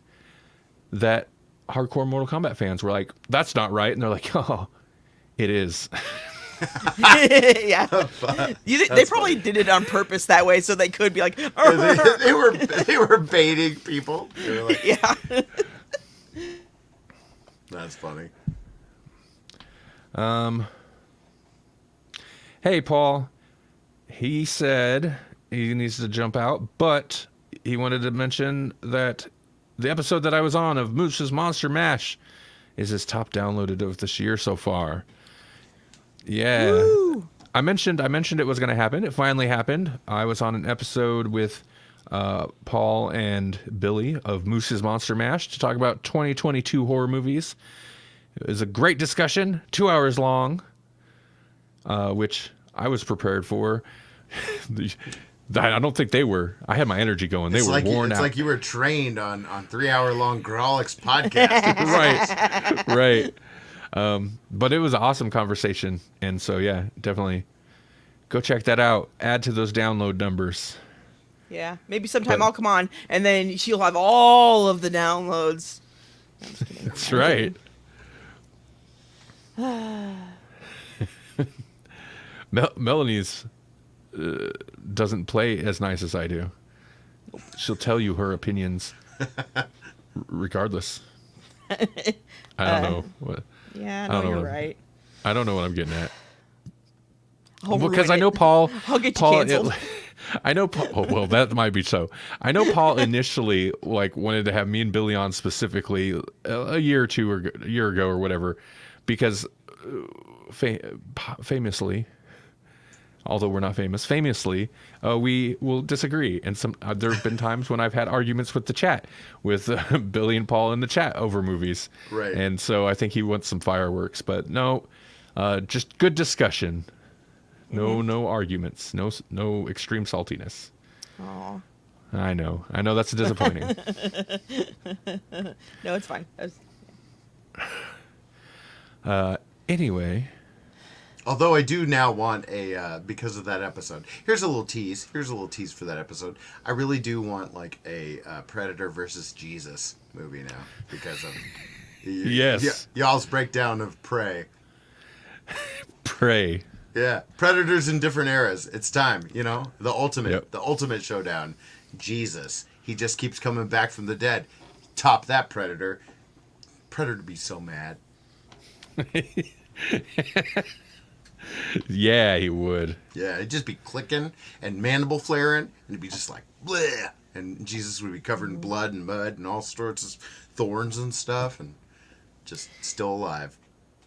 that hardcore Mortal Kombat fans were like, that's not right. And they're like, oh, it is. Yeah. They probably did it on purpose that way so they could be like, they were baiting people. They were like, yeah. That's funny. Hey, Paul. He said he needs to jump out, but he wanted to mention that the episode that I was on of Moose's Monster Mash is his top downloaded of this year so far. Yeah. Woo. I mentioned it was going to happen. It finally happened. I was on an episode with Paul and Billy of Moose's Monster Mash to talk about 2022 horror movies. It was a great discussion, 2 hours long, which I was prepared for. I don't think they were. I had my energy going. They were worn out. It's like you were trained on 3-hour-long Grawlix podcast. Right. But it was an awesome conversation. And so, yeah, definitely go check that out. Add to those download numbers. Yeah. Maybe sometime I'll come on and then she'll have all of the downloads. I'm just kidding. That's right. Melanie's doesn't play as nice as I do. She'll tell you her opinions regardless. I don't know what. Yeah, no, you're right. I don't know what I'm getting at. Because I know Paul. I'll get you canceled. I know Paul. Oh, well, that might be so. I know Paul initially wanted to have me and Billy on specifically a year or two or a year ago or whatever, because famously, although we're not famous, we will disagree. And there have been times when I've had arguments with the chat, with Billy and Paul in the chat over movies. Right. And so I think he wants some fireworks, but no, just good discussion. No arguments. No extreme saltiness. Aw. I know that's disappointing. No, it's fine. Anyway. Although I do now want because of that episode. Here's a little tease for that episode. I really do want a Predator versus Jesus movie now because of yes, y'all's breakdown of Prey. Prey. Yeah, Predators in different eras. It's time, the ultimate, Yep. the ultimate showdown. Jesus, he just keeps coming back from the dead. Top that Predator. Predator would be so mad. Yeah, he would. Yeah, it'd just be clicking and mandible flaring, and it'd be just like, bleh. And Jesus would be covered in blood and mud and all sorts of thorns and stuff, and just still alive.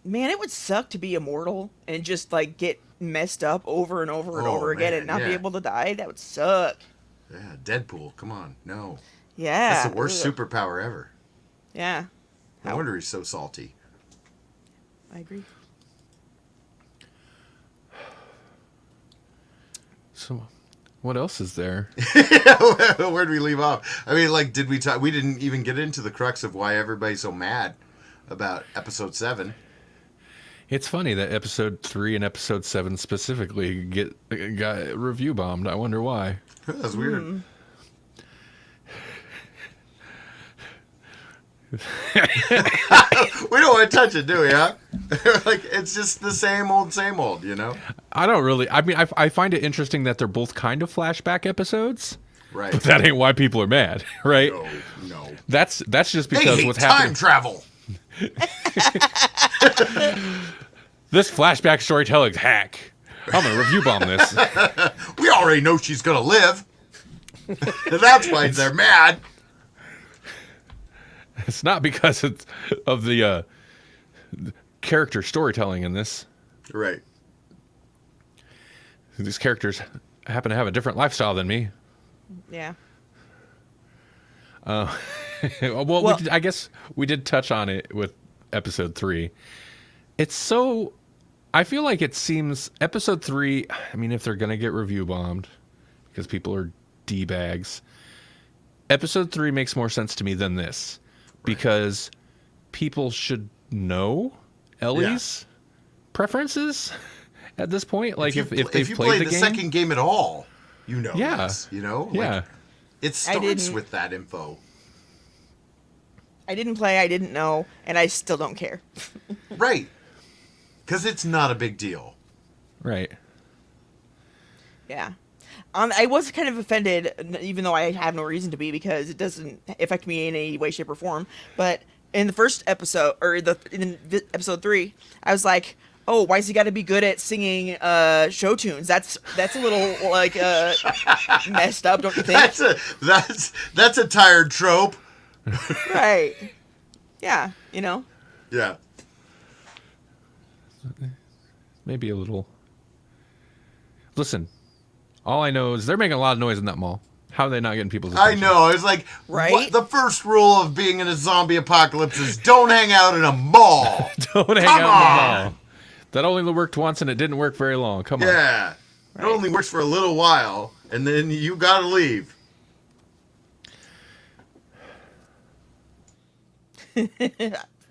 Man, it would suck to be immortal and just get messed up over and over and over again and not be able to die. That would suck. Yeah, Deadpool, come on, no. Yeah. That's the worst superpower ever. Yeah. No wonder he's so salty. I agree. So, what else is there? Where'd we leave off? I mean, like, did we talk? We didn't even get into the crux of why everybody's so mad about episode 7. It's funny that episode 3 and episode 7 specifically got review bombed. I wonder why. That's weird. We don't want to touch it, do we, huh? Like, it's just the same old, you know? I don't really. I mean, I find it interesting that they're both kind of flashback episodes. Right. But that ain't why people are mad, right? No. That's just They because hate what's time happening. travel. This flashback storytelling's hack. I'm gonna review bomb this. We already know she's gonna live. That's why they're mad. It's not because of the character storytelling in this. Right. These characters happen to have a different lifestyle than me. Yeah. Well, I guess we did touch on it with episode 3. It's so... I feel like it seems... Episode 3, I mean, if they're going to get review bombed, because people are D-bags, episode 3 makes more sense to me than this. Because people should know Ellie's preferences at this point. Like, if they've if you played play the game. second game at all, you know this, you know? Like, Yeah. it starts with that info. I didn't play, I didn't know, and I still don't care. Right. Because it's not a big deal. Right. Yeah. I was kind of offended, even though I have no reason to be, because it doesn't affect me in any way, shape, or form. But in the first episode, or in episode 3, I was like, oh, why's he got to be good at singing show tunes? That's a little, like, messed up, don't you think? That's a tired trope. Right. Yeah, you know? Yeah. Maybe a little. Listen, all I know is they're making a lot of noise in that mall. How are they not getting people's attention? I know. It's like, right? The first rule of being in a zombie apocalypse is don't hang out in a mall. Don't hang out in the mall. That only worked once and it didn't work very long. Come on. Yeah. Right. It only works for a little while, and then you gotta leave.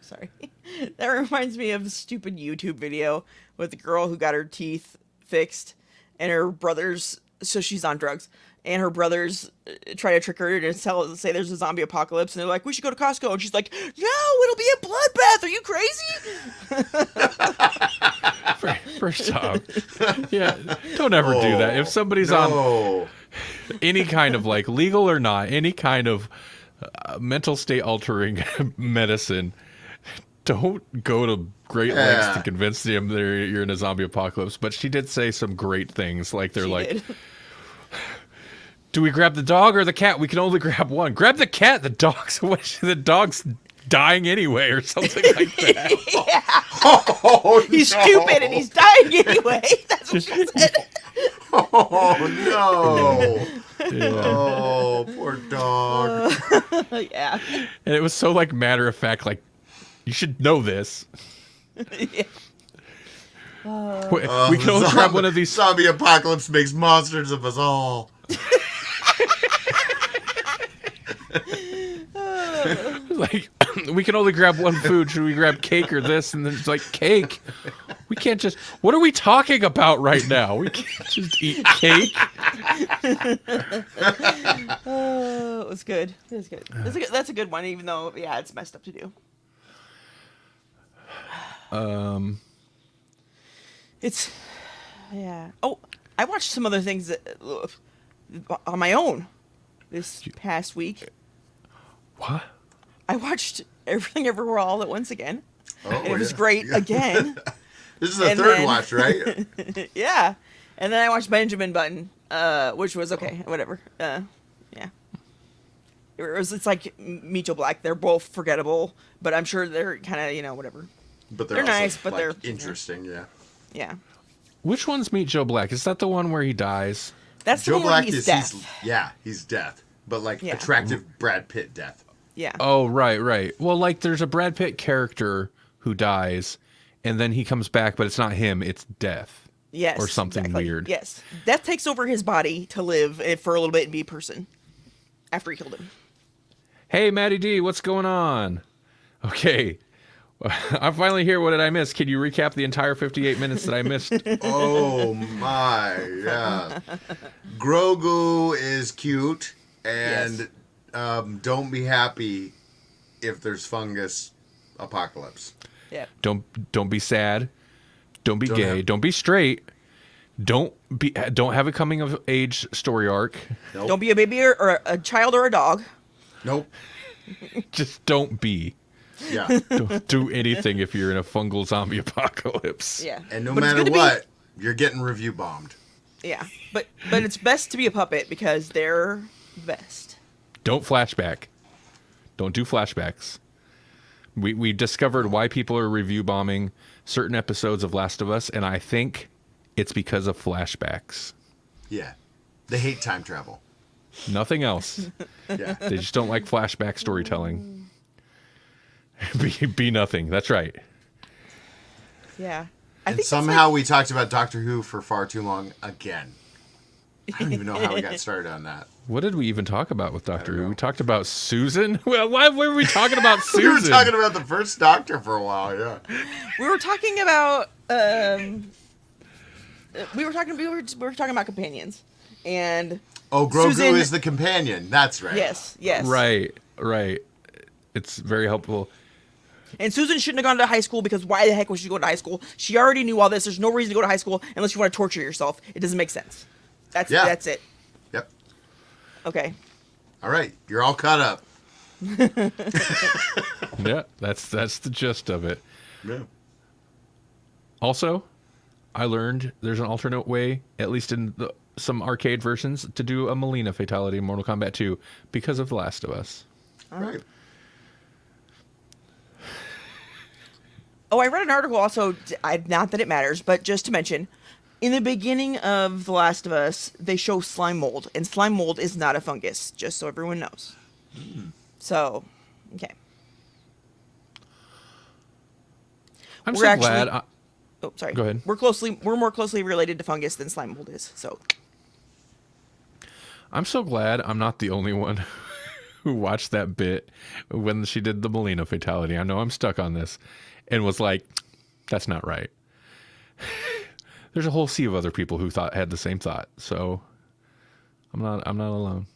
Sorry. That reminds me of a stupid YouTube video with the girl who got her teeth fixed and her brothers, so she's on drugs, and her brothers try to trick her to say there's a zombie apocalypse, and they're like, we should go to Costco, and she's like, no, it'll be a bloodbath, are you crazy? First off, yeah, don't ever do that. If somebody's on any kind of, like, legal or not, any kind of mental state altering medicine, don't go to great lengths to convince them you're in a zombie apocalypse. But she did say some great things, like they're like, do we grab the dog or the cat? We can only grab one. Grab the cat. The dog's dying anyway, or something like that. Oh, he's stupid and he's dying anyway. That's what she said. Oh no. Yeah. Oh, poor dog. Yeah. And it was so, like, matter of fact, like, you should know this. Yeah. We can only grab one of these. Zombie apocalypse makes monsters of us all. Like, we can only grab one food. Should we grab cake or this? And then it's like, cake. We can't just. What are we talking about right now? We can't just eat cake. Oh, it was good. It was good. That's a good one, even though, yeah, it's messed up to do. It's, yeah. Oh, I watched some other things on my own this past week. What? I watched Everything Everywhere All at Once again. Oh, And it was great again. This is the third watch, right? Yeah. And then I watched Benjamin Button, which was okay, whatever. Yeah. It's like Meet Joe Black. They're both forgettable, but I'm sure they're kind of, whatever. But they're also, nice, but like, they're interesting, yeah. Yeah. Which one's Meet Joe Black? Is that the one where he dies? That's Joe the one Black where he's death. he's death, but like Yeah. attractive Brad Pitt death. Yeah. Oh, right. Well, like there's a Brad Pitt character who dies, and then he comes back, but it's not him; it's death. Yes. Or something exactly. weird. Yes. Death takes over his body to live for a little bit and be a person after he killed him. Hey, Maddie D, what's going on? Okay. I'm finally here. What did I miss? Can you recap the entire 58 minutes that I missed? Oh my, yeah. Grogu is cute, and don't be happy if there's fungus apocalypse. Yeah. Don't be sad. Don't be Don't gay. have- Don't be straight. Don't have a coming of age story arc. Nope. Don't be a baby or a child or a dog. Nope. Just don't be. Yeah. Don't do anything if you're in a fungal zombie apocalypse. Yeah. And no But it's matter good to what, you're getting review bombed. Yeah. But it's best to be a puppet because they're best. Don't flashback. Don't do flashbacks. We discovered why people are review bombing certain episodes of Last of Us, and I think it's because of flashbacks. Yeah. They hate time travel. Nothing else. Yeah. They just don't like flashback storytelling. Be nothing. That's right. Yeah. And that's somehow we talked about Doctor Who for far too long again. I don't even know how we got started on that. What did we even talk about with Doctor Who? know. We talked about Susan. Well, why were we talking about We were Susan? talking about the first Doctor for a while, yeah. we were talking about we were talking about companions. And Oh, Grogu Susan- is the companion. That's right. yes. Right. It's very helpful. And Susan shouldn't have gone to high school because why the heck would she go to high school? She already knew all this. There's no reason to go to high school unless you want to torture yourself. It doesn't make sense. That's it. Yep. Okay. All right. You're all caught up. Yeah, that's the gist of it. Yeah. Also, I learned there's an alternate way, at least in some arcade versions, to do a Melina fatality in Mortal Kombat 2 because of The Last of Us. Right. Oh, I read an article also, not that it matters, but just to mention, in the beginning of The Last of Us, they show slime mold, and slime mold is not a fungus, just so everyone knows. So, okay. I'm We're so actually- glad. Oh, sorry. Go ahead. We're more closely related to fungus than slime mold is, so. I'm so glad I'm not the only one who watched that bit when she did the Melina fatality. I know I'm stuck on this, and was like, "That's not right." There's a whole sea of other people who had the same thought. So I'm not alone.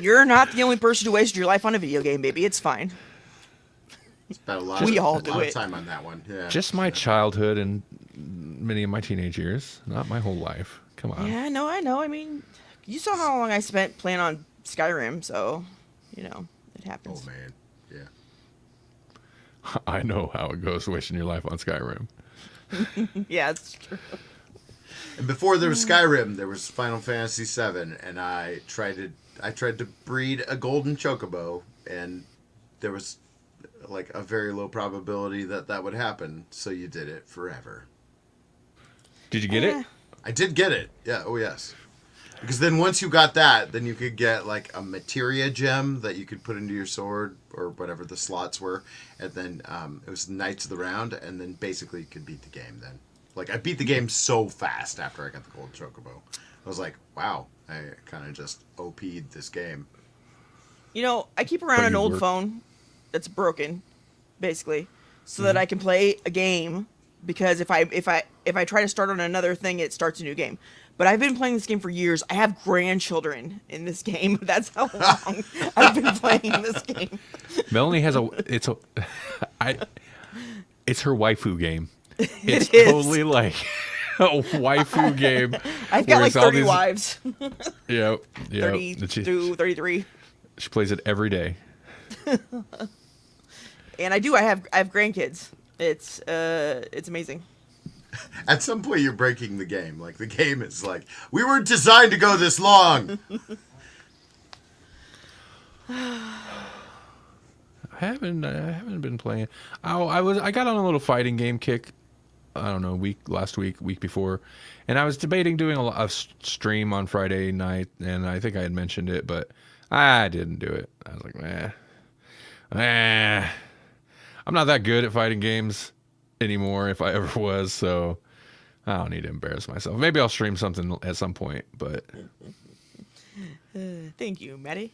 You're not the only person who wasted your life on a video game, baby. It's fine. Spent a lot, We of, all a do lot it. of time on that one. Yeah. Just my childhood and many of my teenage years, not my whole life. Come on. Yeah, I know. I mean, you saw how long I spent playing on Skyrim, so, it happens. Oh man. Yeah. I know how it goes wasting your life on Skyrim. Yeah, it's true. And before there was Skyrim, there was Final Fantasy VII, and I tried to breed a golden chocobo, and there was like a very low probability that would happen. So you did it forever. Did you get it? I did get it. Yeah. Oh yes. Because then once you got that, then you could get like a materia gem that you could put into your sword or whatever the slots were, and then it was Knights of the Round, and then basically you could beat the game. Then, like I beat the game so fast after I got the gold chocobo, I was like, wow, I kind of just OP'd this game. I keep around But an you old work- phone that's broken, basically, so that I can play a game. Because if I try to start on another thing, it starts a new game. But I've been playing this game for years. I have grandchildren in this game. That's how long I've been playing this game. Melanie has it's her waifu game. It's It is. totally like a waifu game. I've got where like it's all 30 these- wives. Yep. 30 through 33. She plays it every day. And I have grandkids. It's amazing. At some point, you're breaking the game. Like the game is like, we weren't designed to go this long. I haven't been playing. I got on a little fighting game kick. I don't know, last week before, and I was debating doing a stream on Friday night, and I think I had mentioned it, but I didn't do it. I was like, I'm not that good at fighting games anymore, if I ever was, so I don't need to embarrass myself. Maybe I'll stream something at some point, but Thank you, Maddie.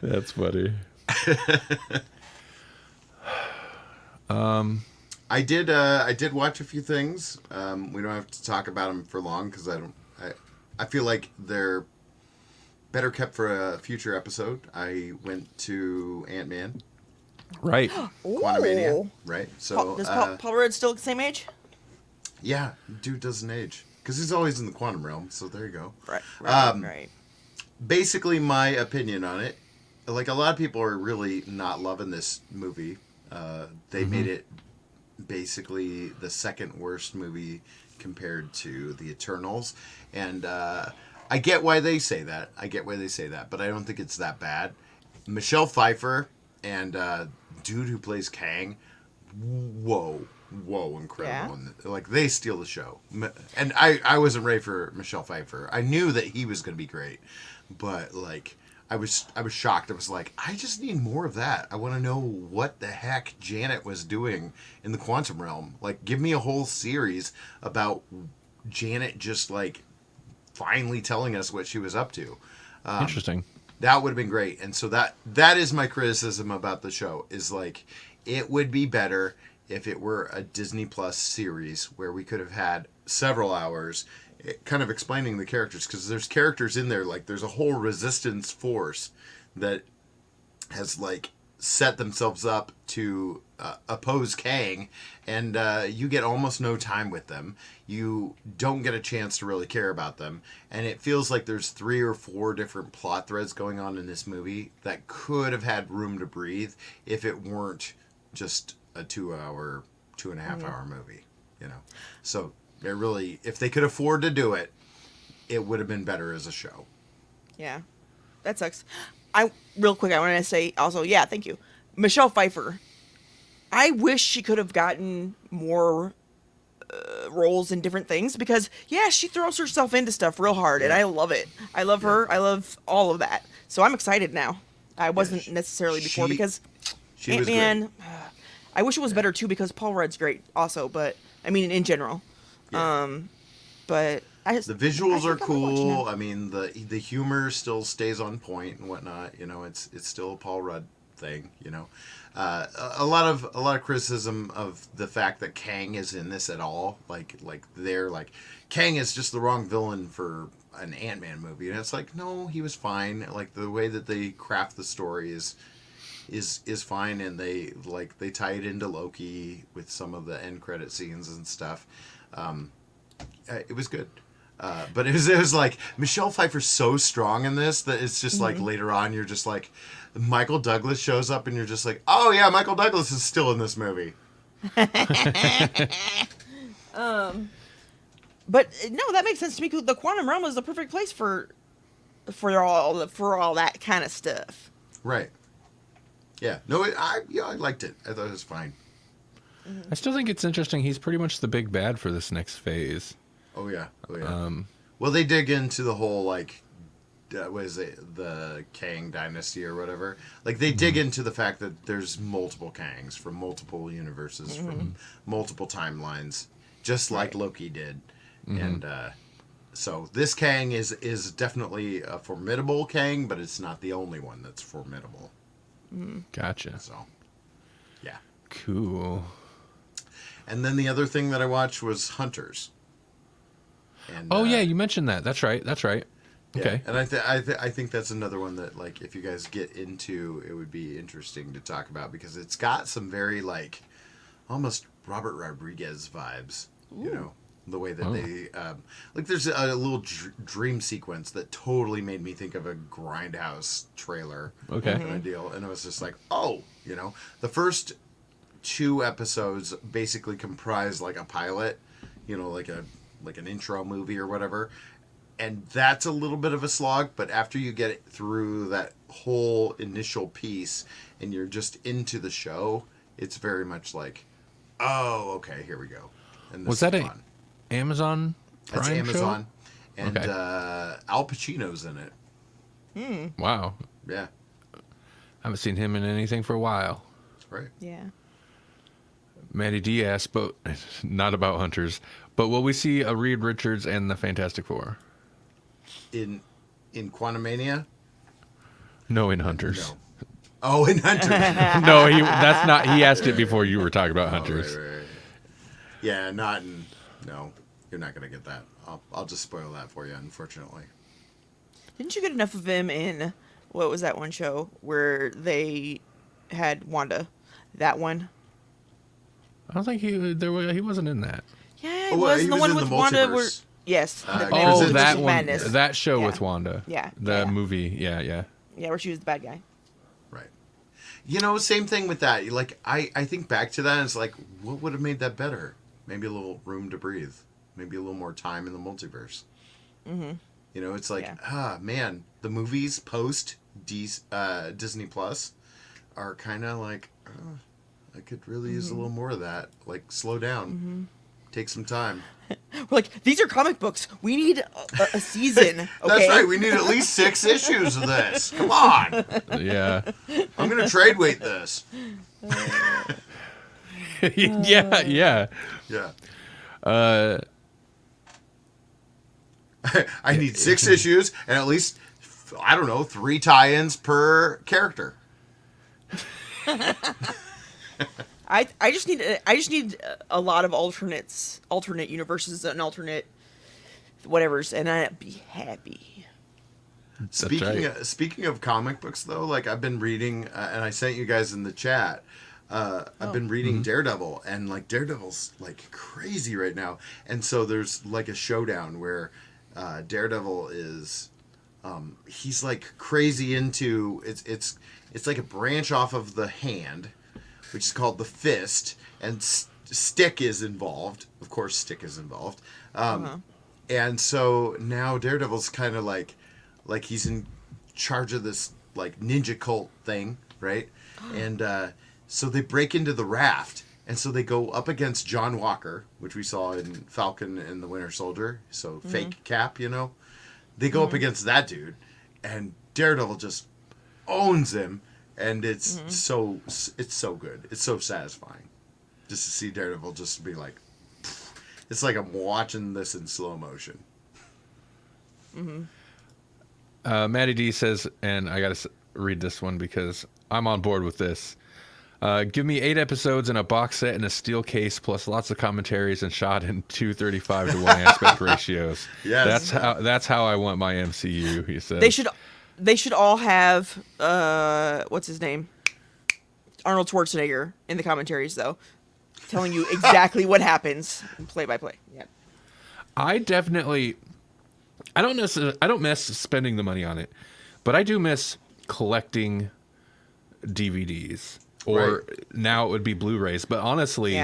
that's funny. I did watch a few things. We don't have to talk about them for long because I feel like they're better kept for a future episode. I went to Ant-Man, Right. Quantumania, right? So Does Paul Rudd still the same age? yeah, dude doesn't age because he's always in the quantum realm. So there you go. Right. Right. Basically, my opinion on it, like a lot of people are really not loving this movie. They made it basically the second worst movie compared to the Eternals, and I get why they say that. But I don't think it's that bad. Michelle Pfeiffer and dude who plays Kang, whoa, incredible! Yeah. And, like they steal the show. And I wasn't ready for Michelle Pfeiffer. I knew that he was going to be great, but like I was shocked. I was like, I just need more of that. I want to know what the heck Janet was doing in the quantum realm. Like, give me a whole series about Janet just like finally telling us what she was up to. Interesting. That would have been great. And so that is my criticism about the show is like it would be better if it were a Disney Plus series where we could have had several hours kind of explaining the characters, because there's characters in there, like there's a whole resistance force that has like set themselves up to oppose Kang, and you get almost no time with them. You don't get a chance to really care about them, and it feels like there's 3 or 4 different plot threads going on in this movie that could have had room to breathe if it weren't just a 2.5 hour movie, you know. So it really, if they could afford to do it, it would have been better as a show. Yeah, that sucks. Real quick, I want to say also, yeah, thank you, Michelle Pfeiffer. I wish she could have gotten more roles in different things, because yeah, she throws herself into stuff real hard, and I love it. I love her. I love all of that. So I'm excited now. I wasn't necessarily before because Ant-Man. I wish it was better too, because Paul Rudd's great also, but I mean in general. Yeah. But The visuals are cool. I mean, the humor still stays on point and whatnot. You know, it's still a Paul Rudd thing. You know, a lot of criticism of the fact that Kang is in this at all. Like they're like, Kang is just the wrong villain for an Ant-Man movie, and it's like, no, he was fine. Like the way that they craft the story is fine, and they tie it into Loki with some of the end credit scenes and stuff. It was good. But it was like Michelle Pfeiffer's so strong in this that it's just like later on you're just like, Michael Douglas shows up and you're just like, oh yeah, Michael Douglas is still in this movie. But no, that makes sense to me. 'Cause the quantum realm is the perfect place for all that kind of stuff. Right. Yeah. No, I liked it. I thought it was fine. I still think it's interesting. He's pretty much the big bad for this next phase. Oh yeah. Well, they dig into the whole like, what is it, the Kang dynasty or whatever. Like they dig into the fact that there's multiple Kangs from multiple universes, from multiple timelines, just like Loki did. And so this Kang is definitely a formidable Kang, but it's not the only one that's formidable. Gotcha. So, yeah. Cool. And then the other thing that I watched was Hunters. And, yeah, you mentioned that. That's right. Okay. Yeah. And I think that's another one that, like, if you guys get into, it would be interesting to talk about, because it's got some very, like, almost Robert Rodriguez vibes. Ooh. You know, the way that they like. There's a little dream sequence that totally made me think of a Grindhouse trailer. Okay. Kind of deal, and it was just like, oh, you know, the first 2 episodes basically comprise like a pilot, you know, like an intro movie or whatever. And that's a little bit of a slog, but after you get it through that whole initial piece and you're just into the show, it's very much like, oh, okay, here we go. And this Was that is a fun. Amazon That's Prime Amazon. show? And Okay. Al Pacino's in it. Wow. Yeah. I haven't seen him in anything for a while. Right. Yeah. Maddie D asked, but not about Hunters. But will we see a Reed Richards and the Fantastic Four? In Quantumania? No, in Hunters. No. Oh, in Hunter. No, that's not. He asked it before you were talking about Oh, Hunters. right. Yeah, not in. No, you're not gonna get that. I'll just spoil that for you, unfortunately. Didn't you get enough of him in what was that one show where they had Wanda? That one. I don't think he wasn't in that. Yeah, Oh, it well, was he the was one in with the Wanda. Where multiverse. yes, Oh, Multiverse that of one, Madness. that show Yeah. with Wanda. Yeah, the yeah. movie. Yeah. Yeah, where she was the bad guy. Right. You know, same thing with that. Like, I think back to that, and it's like, what would have made that better? Maybe a little room to breathe. Maybe a little more time in the multiverse. Mm-hmm. You know, it's like, man, the movies post Disney Plus are kind of like, I could really use a little more of that. Like, slow down. Take some time. We're like, these are comic books. We need a season. Okay? That's right. We need at least 6 issues of this. Come on. Yeah. I'm going to trade weight this. Yeah. Yeah. I need 6 issues and at least, I don't know, 3 tie-ins per character. I just need a lot of alternate universes and alternate whatevers, and I'd be happy. Speaking of comic books, though, like I've been reading, and I sent you guys in the chat. I've been reading Daredevil, and like Daredevil's like crazy right now, and so there's like a showdown where Daredevil is, he's like crazy into it's like a branch off of the hand, which is called the fist, and Stick is involved. Of course, Stick is involved, and so now Daredevil's kind of like he's in charge of this like ninja cult thing, right? And so they break into the raft, and so they go up against John Walker, which we saw in Falcon and the Winter Soldier. So fake Cap, you know. They go up against that dude, and Daredevil just owns him, and it's so good. It's so satisfying, just to see Daredevil just be like, it's like I'm watching this in slow motion. Maddie D says, and I got to read this one because I'm on board with this. Give me 8 episodes and a box set and a steel case, plus lots of commentaries and shot in 2:35 to 1 aspect ratios. Yes. That's how I want my MCU. He said They should all have what's his name, Arnold Schwarzenegger in the commentaries though, telling you exactly what happens, play by play. Yeah. I don't miss spending the money on it, but I do miss collecting DVDs. Or now it would be Blu-rays. But honestly,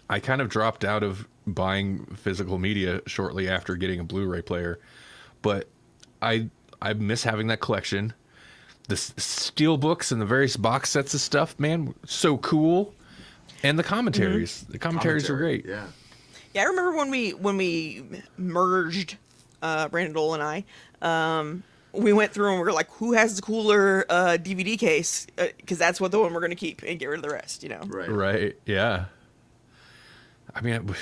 I kind of dropped out of buying physical media shortly after getting a Blu-ray player. But I miss having that collection. The steel books and the various box sets of stuff, man, so cool. And the commentaries. The commentaries are great. Yeah. Yeah, I remember when we merged, Brandon Dole and I, we went through and we were like, who has the cooler DVD case? Because that's what the one we're going to keep and get rid of the rest, you know? Right, yeah. I mean,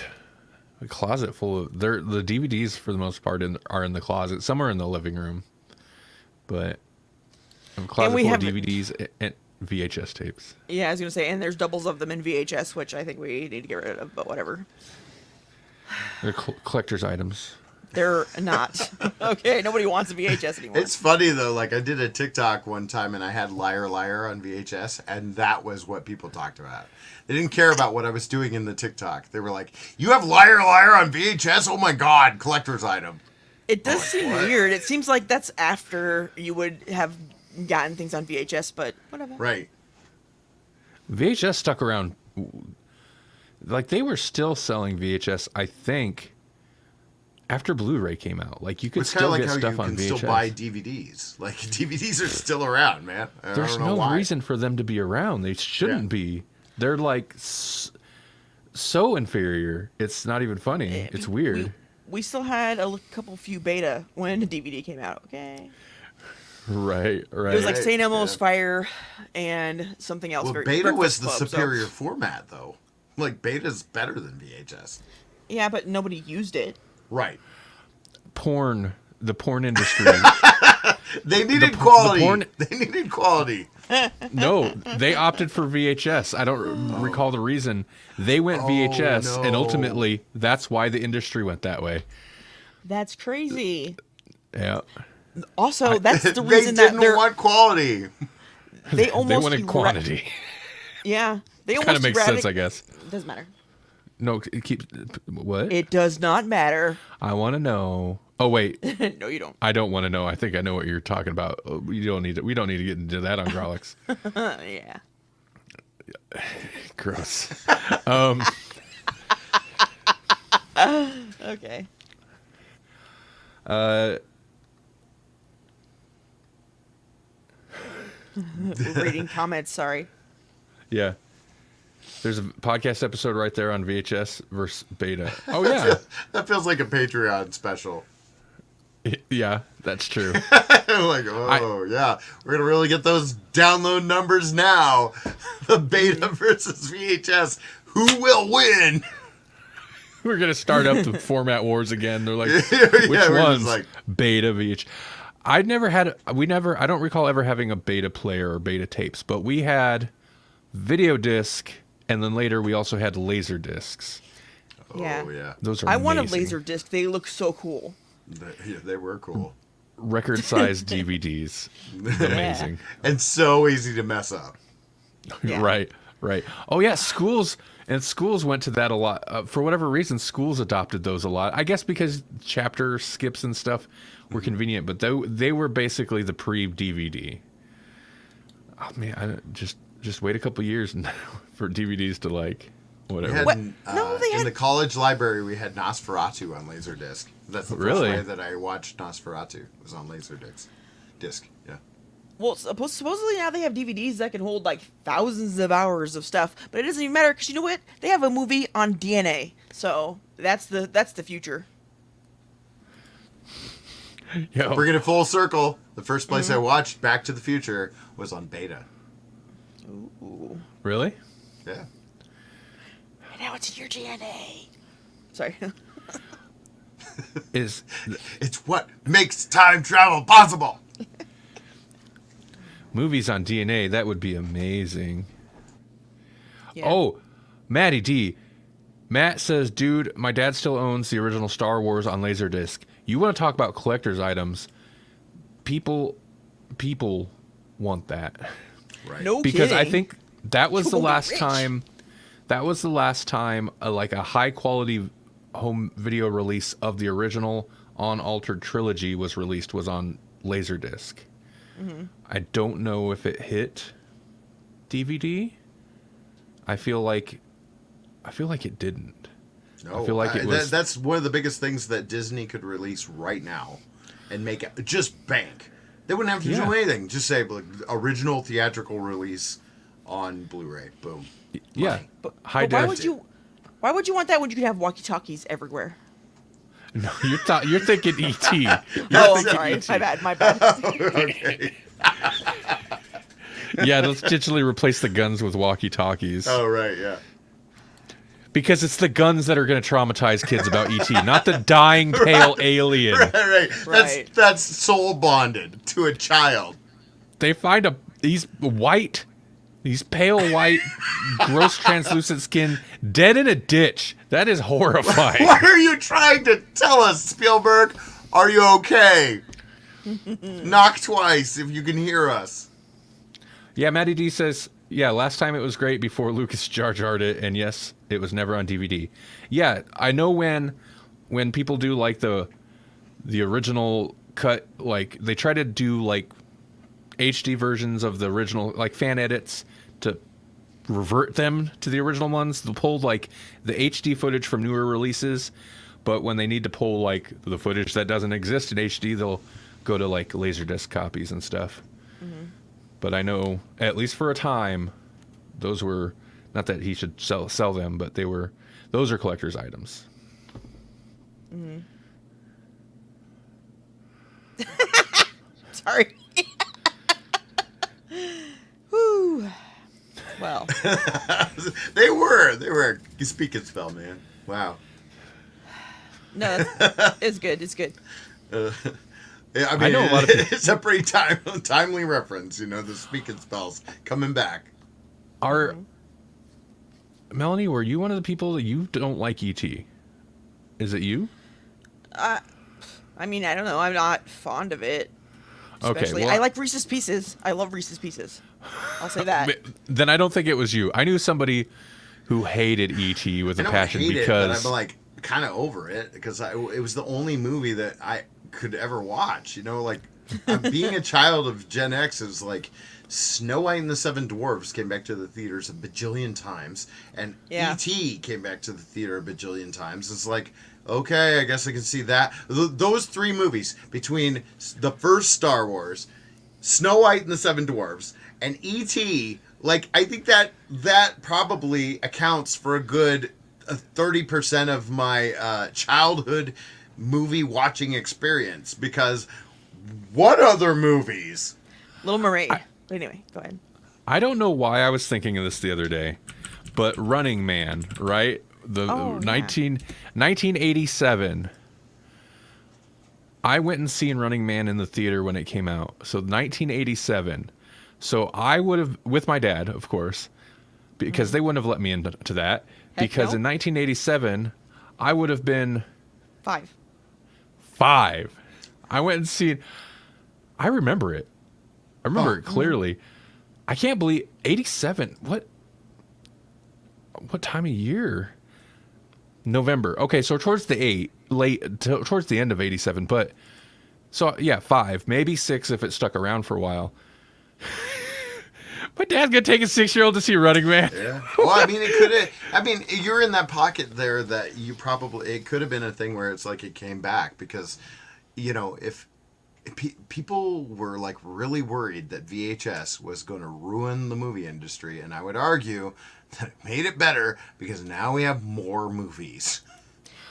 a closet full of... the DVDs, for the most part, are in the closet. Some are in the living room. But a closet full of DVDs and VHS tapes. Yeah, I was going to say, and there's doubles of them in VHS, which I think we need to get rid of, but whatever. They're collector's items. They're not. Okay, nobody wants a VHS anymore. It's funny, though. Like, I did a TikTok one time, and I had Liar Liar on VHS, and that was what people talked about. They didn't care about what I was doing in the TikTok. They were like, you have Liar Liar on VHS? Oh, my God, collector's item. It does seem weird. It seems like that's after you would have gotten things on VHS, but whatever. Right. VHS stuck around. Like, they were still selling VHS, I think, after Blu-ray came out. Like, you could It's kind of still like get how stuff you on can VHS. still buy DVDs. Like, DVDs are still around, man. There's I don't know no why. reason for them to be around. They shouldn't be. They're like so inferior. It's not even funny. It's weird. we still had a couple few beta when the DVD came out. Okay. Right. It was like Right, St. Elmo's yeah. Fire and something else. Well, beta was Breakfast the Club, so- superior format, though. Like, beta's better than VHS. Yeah, but nobody used it. Right. The porn industry. They needed the quality. porn- They needed quality. No, they opted for VHS. I don't recall the reason. They went VHS, and no. ultimately, that's why the industry went that way. That's crazy. Yeah. Also, that's the They reason that didn't want quality. they almost They wanted quantity. Yeah, they almost Kind of makes sense, I guess. Doesn't matter. No, keep what? It does not matter. I want to know. Oh wait, No, you don't. I don't want to know. I think I know what you're talking about. We don't need to get into that on Grawlix. Yeah. Gross. Okay. We're reading comments. Sorry. Yeah. There's a podcast episode right there on VHS versus beta. Oh yeah. That feels like a Patreon special. Yeah, that's true. Like, yeah, we're gonna really get those download numbers now. The beta versus VHS. Who will win? We're gonna start up the format wars again. They're like, Yeah, which we're just ones? like- Beta VH. I don't recall ever having a beta player or beta tapes, but we had video disc, and then later we also had laser discs. Yeah. Oh yeah, Those are I want a amazing. laser disc. They look so cool. they were cool Record-sized DVDs. Amazing. and so easy to mess up. Yeah. Right. Oh yeah, schools went to that a lot. For whatever reason, schools adopted those a lot. I guess because chapter skips and stuff were convenient, but they were basically the pre-DVD. Oh man, just wait a couple years for DVDs to like whatever. We had, What? No, they in had- the college library, we had Nosferatu on Laserdisc. That's the Really? first way that I watched Nosferatu was on Laserdisc. Yeah. Well, supposedly now they have DVDs that can hold like thousands of hours of stuff, but it doesn't even matter because you know what? They have a movie on DNA, so that's the future. Yo, Bringing it full circle, the first place I watched Back to the Future was on Beta. Ooh. really? Yeah. And now it's in your DNA. Sorry. Is It's what makes time travel possible. movies on DNA? That would be amazing. Yeah. Oh, Matty D. Matt says, dude, my dad still owns the original Star Wars on Laserdisc. You want to talk about collector's items? People want that. Right. No Because I kidding. think that was the People get last rich. time. That was the last time like a high quality home video release of the original Unaltered trilogy was released was on Laserdisc. Mm-hmm. I don't know if it hit DVD. I feel like it didn't. No, I feel like it was- that's one of the biggest things that Disney could release right now and make it just bank. They wouldn't have to Yeah. do anything. Just say like, original theatrical release on Blu-ray. Boom. Yeah, Money. But high why def. why would you want that when you could have walkie-talkies everywhere? No, you're thinking ET. Oh, thinking sorry. ET. My bad. Okay. Yeah, let's digitally replace the guns with walkie-talkies. Oh right, yeah. Because it's the guns that are going to traumatize kids about ET, not the dying pale alien. Right. Right. That's soul bonded to a child. They find these pale white, gross translucent skin dead in a ditch. That is horrifying. What are you trying to tell us, Spielberg? Are you okay? Knock twice if you can hear us. Yeah, Matty D says, yeah, last time it was great before Lucas Jar Jarred it, and yes, it was never on DVD. Yeah, I know when people do like the original cut, like they try to do like HD versions of the original, like fan edits to revert them to the original ones. They'll pull like the HD footage from newer releases, but when they need to pull like the footage that doesn't exist in HD, they'll go to like Laserdisc copies and stuff. But I know, at least for a time, those were, not that he should sell them, but those are collector's items. Sorry. Whew. Well, They were. You speak and spell, man. Wow. no, it's good. It's good. Yeah, I mean, I know a lot of people. it's a pretty timely reference, the speak and spells coming back. Melanie, were you one of the people that you don't like E.T.? Is it you? I mean, I don't know. I'm not fond of it. Okay, Especially, well, I like Reese's Pieces. I love Reese's Pieces. I'll say that. Then I don't think it was you. I knew somebody who hated E.T. with I a don't passion hate because it, but I'm like kind of over it because it was the only movie that I could ever watch. Being a child of Gen X is like Snow White and the Seven Dwarfs came back to the theaters a bajillion times, and E.T. came back to the theater a bajillion times. It's like, okay, I guess I can see that. Those three movies, between the first Star Wars, Snow White and the Seven Dwarfs, and E.T., I think that probably accounts for a good 30% of my childhood movie watching experience, because what other movies? Little Mermaid. Anyway, go ahead. I don't know why I was thinking of this the other day, but Running Man, right? The 1987. I went and seen Running Man in the theater when it came out. So 1987. So I would have, with my dad, of course, because they wouldn't have let me into that. Heck Because no. in 1987, I would have been 5. 5. I went and seen. I remember it. I remember it clearly. I can't believe 87. What time of year? November. Okay, so towards the towards the end of 87. But so yeah, 5, maybe 6 if it stuck around for a while. My dad's gonna take a 6-year-old to see Running Man. Yeah. Well, I mean, it could have. I mean, you're in that pocket there that you probably. It could have been a thing where it's like it came back because, if people were like really worried that VHS was going to ruin the movie industry, and I would argue that it made it better because now we have more movies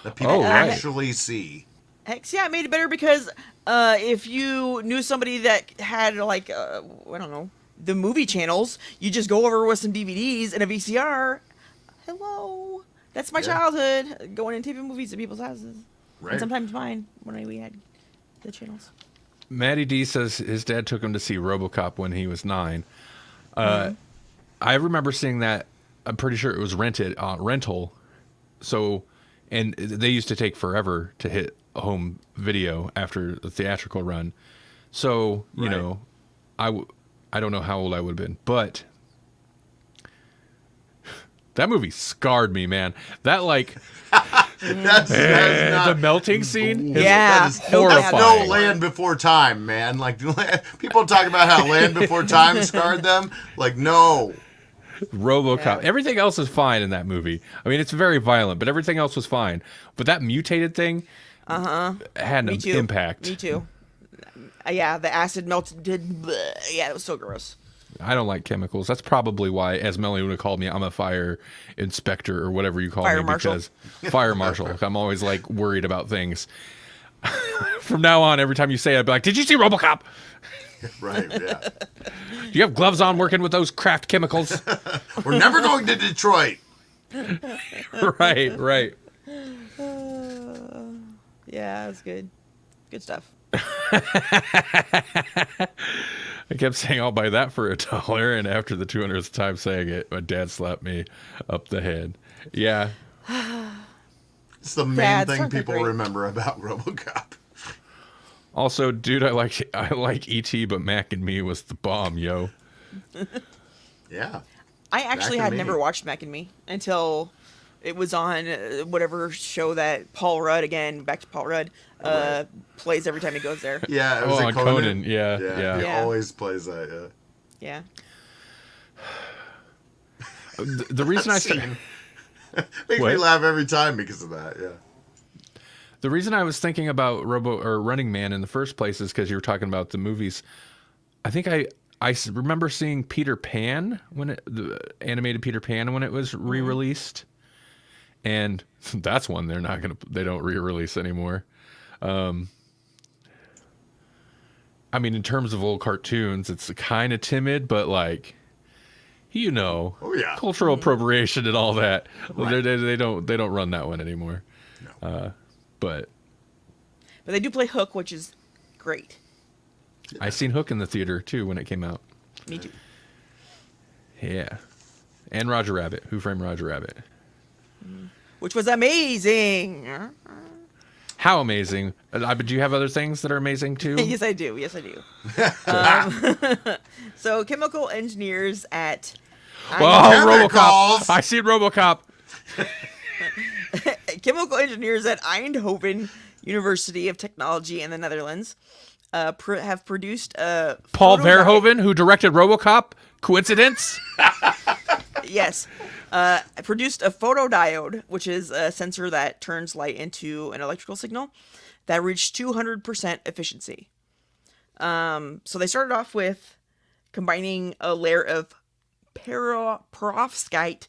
that people right. actually see. Heck yeah, it made it better because if you knew somebody that had I don't know, the movie channels, you just go over with some DVDs and a VCR. Hello, that's my childhood, going and taping movies at people's houses, Right. and sometimes mine when we had the channels. Matty D says his dad took him to see RoboCop when he was 9. I remember seeing that. I'm pretty sure it was rental. So, and they used to take forever to hit home video after the theatrical run. So, you know, I don't know how old I would have been, but that movie scarred me, man. That That's not, the melting scene. Yeah. that is Horrifying. no Land Before Time, man. Like people talk about how Land Before Time scarred them. Like no. RoboCop. Yeah. Everything else is fine in that movie. I mean, it's very violent, but everything else was fine. But that mutated thing had an Me too. impact. Me too. Yeah, the acid melted. Yeah, it was so gross. I don't like chemicals. That's probably why, as Melanie would have called me, I'm a fire inspector or whatever you call Fire me. marshal. Because fire marshal. I'm always like worried about things. From now on, every time you say it, I'd be like, "Did you see RoboCop? Right. Yeah. Do you have gloves on working with those craft chemicals?" We're never going to Detroit. Right. Yeah, it was good. Good stuff. I kept saying I'll buy that for $1, and after the 200th time saying it, my dad slapped me up the head. Yeah. It's the main Dads thing aren't that people great. remember about RoboCop. Also, dude, I like E.T., but Mac and Me was the bomb, yo. Yeah. I actually Mac had and never Me. watched Mac and Me until it was on whatever show that Paul Rudd, again, back to Paul Rudd, Right. plays every time he goes there. Yeah. It was on Conan. Yeah. He Yeah. always plays that. Yeah. Yeah. The reason I said... Scene. Makes What? me laugh every time because of that. Yeah. The reason I was thinking about Running Man in the first place is because you were talking about the movies. I think I remember seeing Peter Pan the animated Peter Pan when it was re-released, and that's one they don't re-release anymore. I mean, in terms of old cartoons, it's kind of timid, but like, Oh, yeah. cultural appropriation and all that. Right. They don't run that one anymore. No. But they do play Hook, which is great. I seen Hook in the theater too when it came out. Me too. Yeah, and Roger Rabbit. Who Framed Roger Rabbit? Which was amazing. How amazing! But do you have other things that are amazing too? Yes, I do. Yes, I do. So, chemical engineers at Oh, Chemicals! RoboCop! I seen RoboCop. chemical engineers at Eindhoven University of Technology in the Netherlands have produced a Paul photo Verhoeven, who directed RoboCop. Coincidence? Yes. Produced a photodiode, which is a sensor that turns light into an electrical signal that reached 200% efficiency. So they started off with combining a layer of perovskite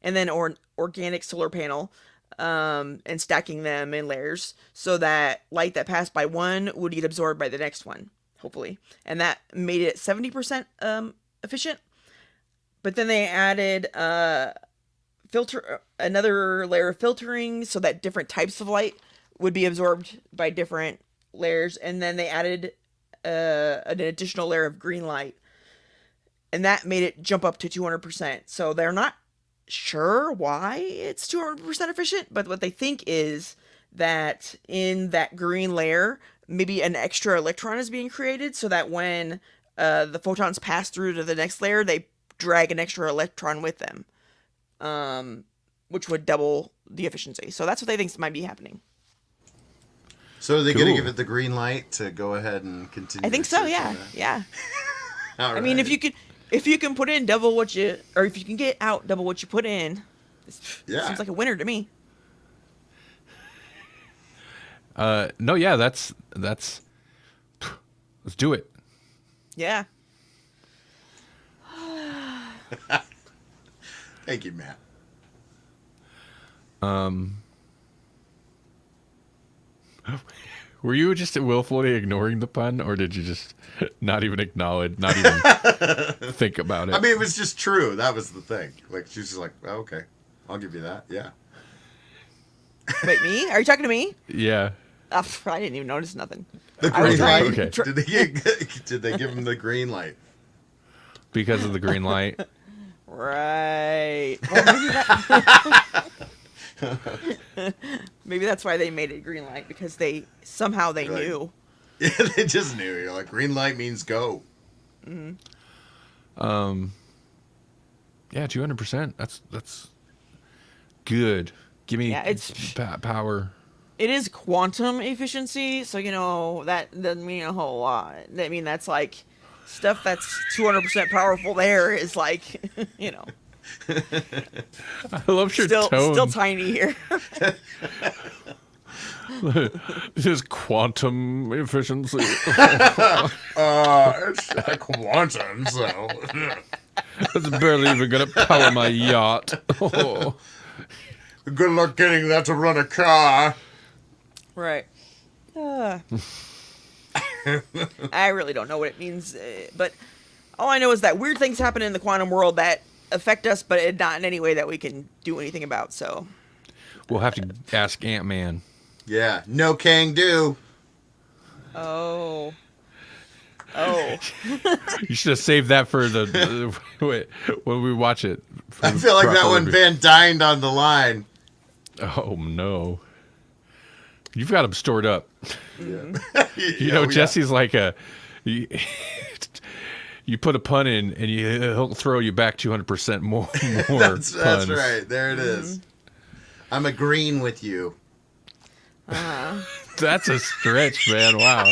and then organic solar panel and stacking them in layers so that light that passed by one would get absorbed by the next one, hopefully. And that made it 70% efficient. But then they added another layer of filtering so that different types of light would be absorbed by different layers. And then they added an additional layer of green light. And that made it jump up to 200%. So they're not sure why it's 200% efficient, but what they think is that in that green layer, maybe an extra electron is being created so that when the photons pass through to the next layer, they drag an extra electron with them, which would double the efficiency. So that's what they think might be happening. So are they going to Cool. give it the green light to go ahead and continue? I think their so. search Yeah, on that? yeah. All I mean, right. if you can put in double what you, or if you can get out double what you put in, it Yeah. seems like a winner to me. No, yeah, that's. Let's do it. Yeah. Thank you, Matt. Were you just willfully ignoring the pun, or did you just not even acknowledge, not even think about it? I mean, it was just true. That was the thing. Like, she's just like, oh, okay, I'll give you that. Yeah. Wait, me? Are you talking to me? Yeah. I didn't even notice nothing. The I was green trying- light. Okay. Did they give him the green light? Because of the green light. Right. Well, maybe that's why they made it green light, because they somehow they Right. knew. Yeah, they just knew. You're like, green light means go. Yeah, 200%. That's good. Give me Yeah, it's- power. It is quantum efficiency, so that doesn't mean a whole lot. I mean, that's like stuff that's 200% powerful. There is like, I love your still tone. tiny here. This is quantum efficiency. It's quantum, so. That's barely even gonna power my yacht. Oh. Good luck getting that to run a car. Right. I really don't know what it means, but all I know is that weird things happen in the quantum world that affect us, but not in any way that we can do anything about. So, We'll have to ask Ant-Man. Yeah, no can do. oh, You should have saved that for the when we watch it. for I the feel like that proper one review. Van dined on the line. Oh no. You've got them stored up. Yeah. You know, Jesse's like you put a pun in and he'll throw you back 200% more That's puns. right. There it is. I'm agreeing with you. That's a stretch, man. Wow.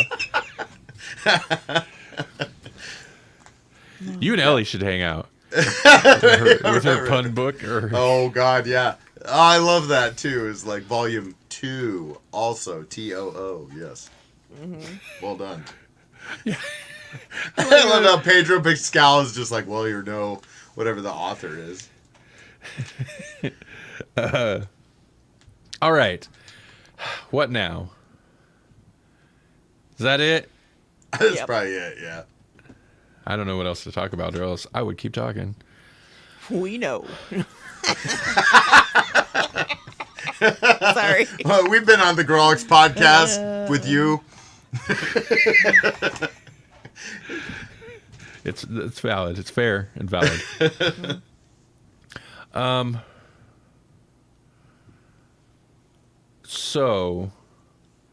You and Ellie should hang out with her pun book. Or Oh God, yeah. Oh, I love that too. It's like volume 2, also TOO. Yes. Well done. Yeah. I love how Pedro Pascal is just like, well, you know, whatever the author is. All right. What now? Is that it? That's Yep. probably it. Yeah. I don't know what else to talk about, or else I would keep talking. We know. Sorry. Well, we've been on the Grawlix podcast with you. It's valid. It's fair and valid. So,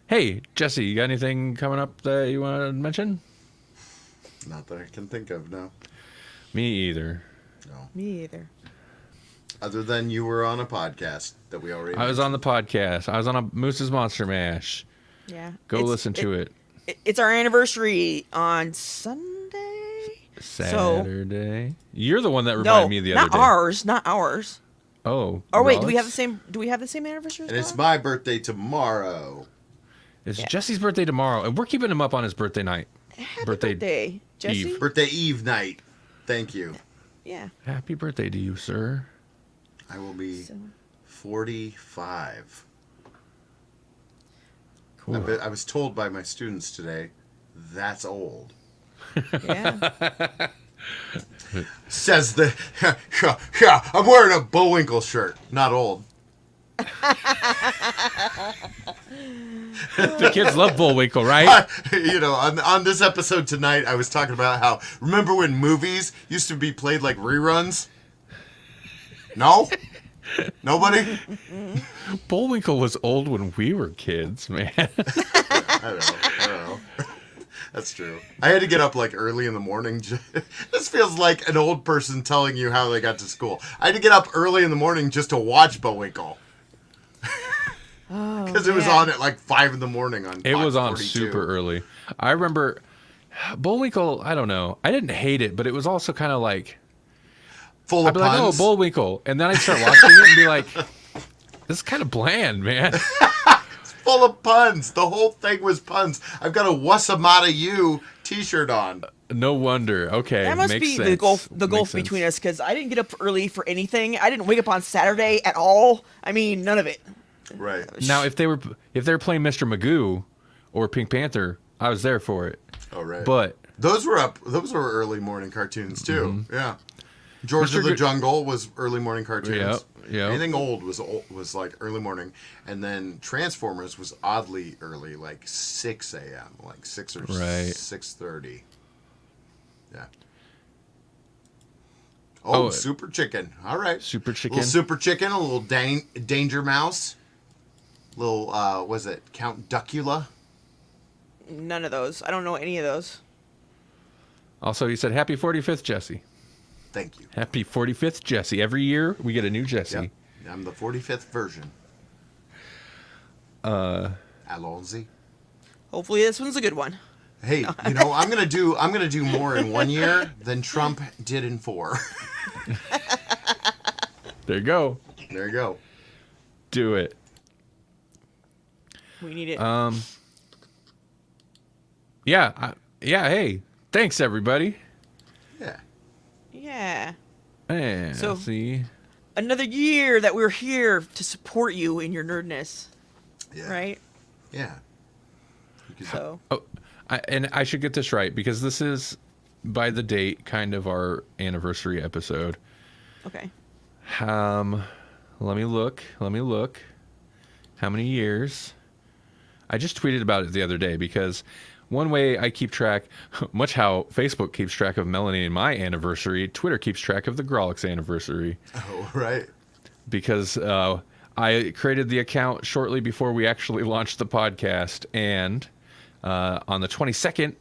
hey, Jesse, you got anything coming up that you want to mention? Not that I can think of, no. Me either. No. Me either. Other than you were on a podcast that we already I was on the podcast. I was on a Moose's Monster Mash. Yeah. Go listen to it. It's our anniversary on Sunday. Saturday. You're the one that reminded me the other day. Not ours. Oh. Oh wait, do we Grawlix? have the same? Do we have the same anniversary? As And it's Grawlix? my birthday tomorrow. It's Yeah. Jesse's birthday tomorrow, and we're keeping him up on his birthday night. Happy birthday birthday, Jesse. Eve. Birthday Eve night. Thank you. Yeah. Happy birthday to you, sir. I will be So, 45. Cool. I was told by my students today, that's old. yeah. Says the, yeah, I'm wearing a Bullwinkle shirt. Not old. The kids love Bullwinkle, right? You know, on this episode tonight, I was talking about how, remember when movies used to be played like reruns? No? Nobody? Bullwinkle was old when we were kids, man. I don't know. That's true. I had to get up like early in the morning. This feels like an old person telling you how they got to school. I had to get up early in the morning just to watch Bullwinkle. Because it was man. on at like 5 in the morning on It Fox was on 42. super early. I remember Bullwinkle, I don't know. I didn't hate it, but it was also kind of like, Full I'd of be like, oh, puns. Bullwinkle. And then I'd start watching it and be like, this is kind of bland, man. Full of puns. The whole thing was puns. I've got a Wasamata U t-shirt on. No wonder. Okay. That must makes be sense. the gulf Makes between sense. us, because I didn't get up early for anything. I didn't wake up on Saturday at all. I mean, none of it. Right. Now, if they were playing Mr. Magoo or Pink Panther, I was there for it. Oh, right. But Those were early morning cartoons too. Yeah. George Mr. of the Go- Jungle was early morning cartoons. Yep. Anything old was like early morning, and then Transformers was oddly early, like 6 a.m., like 6 or Right. 6:30. Yeah. Oh, Super Chicken. All right. Super Chicken. Little Super Chicken, a little Danger Mouse, little was it Count Duckula? None of those. I don't know any of those. Also, he said, happy 45th, Jesse. Thank you. Happy 45th, Jesse. Every year, we get a new Jesse. Yep. I'm the 45th version. Allons-y. Hopefully, this one's a good one. Hey, you know, I'm gonna do more in 1 year than Trump did in 4. There you go. There you go. Do it. We need it. Yeah. Hey, thanks, everybody. Yeah. yeah. Yeah. So- See. Another year that we're here to support you in your nerdness, Yeah. right? Yeah. Because- So, Oh, and I should get this right because this is, by the date, kind of our anniversary episode. okay. Let me look. How many years? I just tweeted about it the other day because one way I keep track, much how Facebook keeps track of Melanie and my anniversary, Twitter keeps track of the Grawlix anniversary. Oh, right. Because I created the account shortly before we actually launched the podcast, and on the 22nd,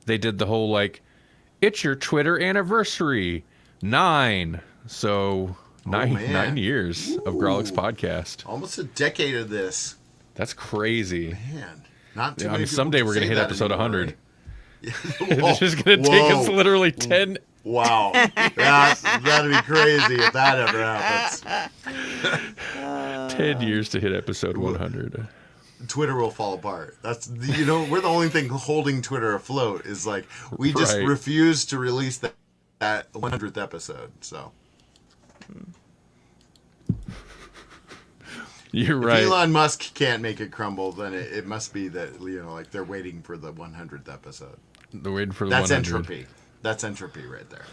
they did the whole like, it's your Twitter anniversary, 9. So man. 9 years of Grawlix podcast. Almost a decade of this. That's crazy. Man. Not too Yeah, I many mean, people someday can we're gonna say hit that episode anymore, 100. right? It's just gonna take us Whoa. literally 10. Wow. That'd be crazy if that ever happens. 10 years to hit episode 100. Twitter will fall apart. We're the only thing holding Twitter afloat is like we just Right. refuse to release that 100th episode. So You're If right. Elon Musk can't make it crumble, then it must be that, like they're waiting for the 100th episode. They're waiting for the That's 100. entropy. That's entropy right there.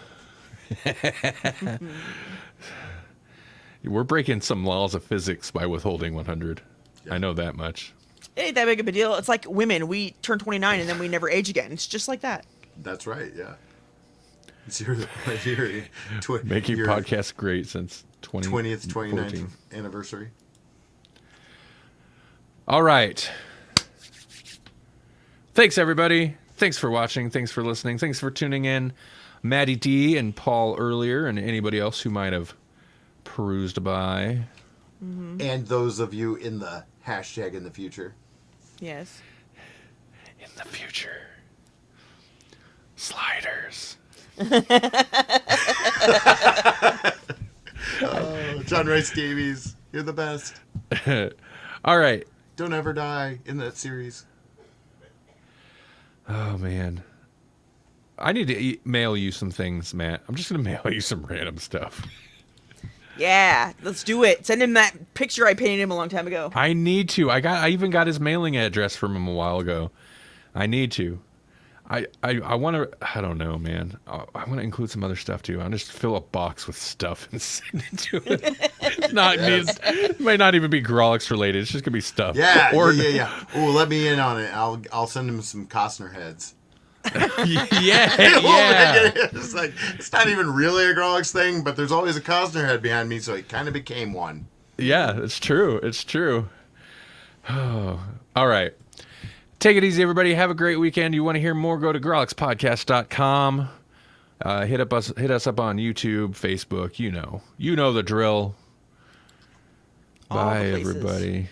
We're breaking some laws of physics by withholding 100. Yeah. I know that much. It ain't that big of a deal. It's like women. We turn 29 and then we never age again. It's just like that. That's right. Yeah. It's Making your podcasts great since 20th, 29th 14. anniversary. All right. Thanks, everybody. Thanks for watching. Thanks for listening. Thanks for tuning in. Maddie D and Paul earlier, and anybody else who might have perused by. And those of you in the hashtag in the future. Yes. In the future. Sliders. John Rice Davies, you're the best. All right. Don't ever die in that series. Oh, man. I need to mail you some things, Matt. I'm just going to mail you some random stuff. Yeah, let's do it. Send him that picture I painted him a long time ago. I need to. I even got his mailing address from him a while ago. I need to. I want to. I don't know, man. I want to include some other stuff too. I'll just fill a box with stuff and send it to him. It's not. Yes. It might not even be Grawlix related. It's just gonna be stuff. Yeah, Or yeah. Oh, let me in on it. I'll send him some Costner heads. yeah. It's like, it's not even really a Grawlix thing, but there's always a Costner head behind me, so it kind of became one. Yeah, it's true. It's true. Oh, all right. Take it easy, everybody. Have a great weekend. You want to hear more, go to grawlixpodcast.com. Hit us up on YouTube, Facebook. You know the drill. All the Bye, places. everybody.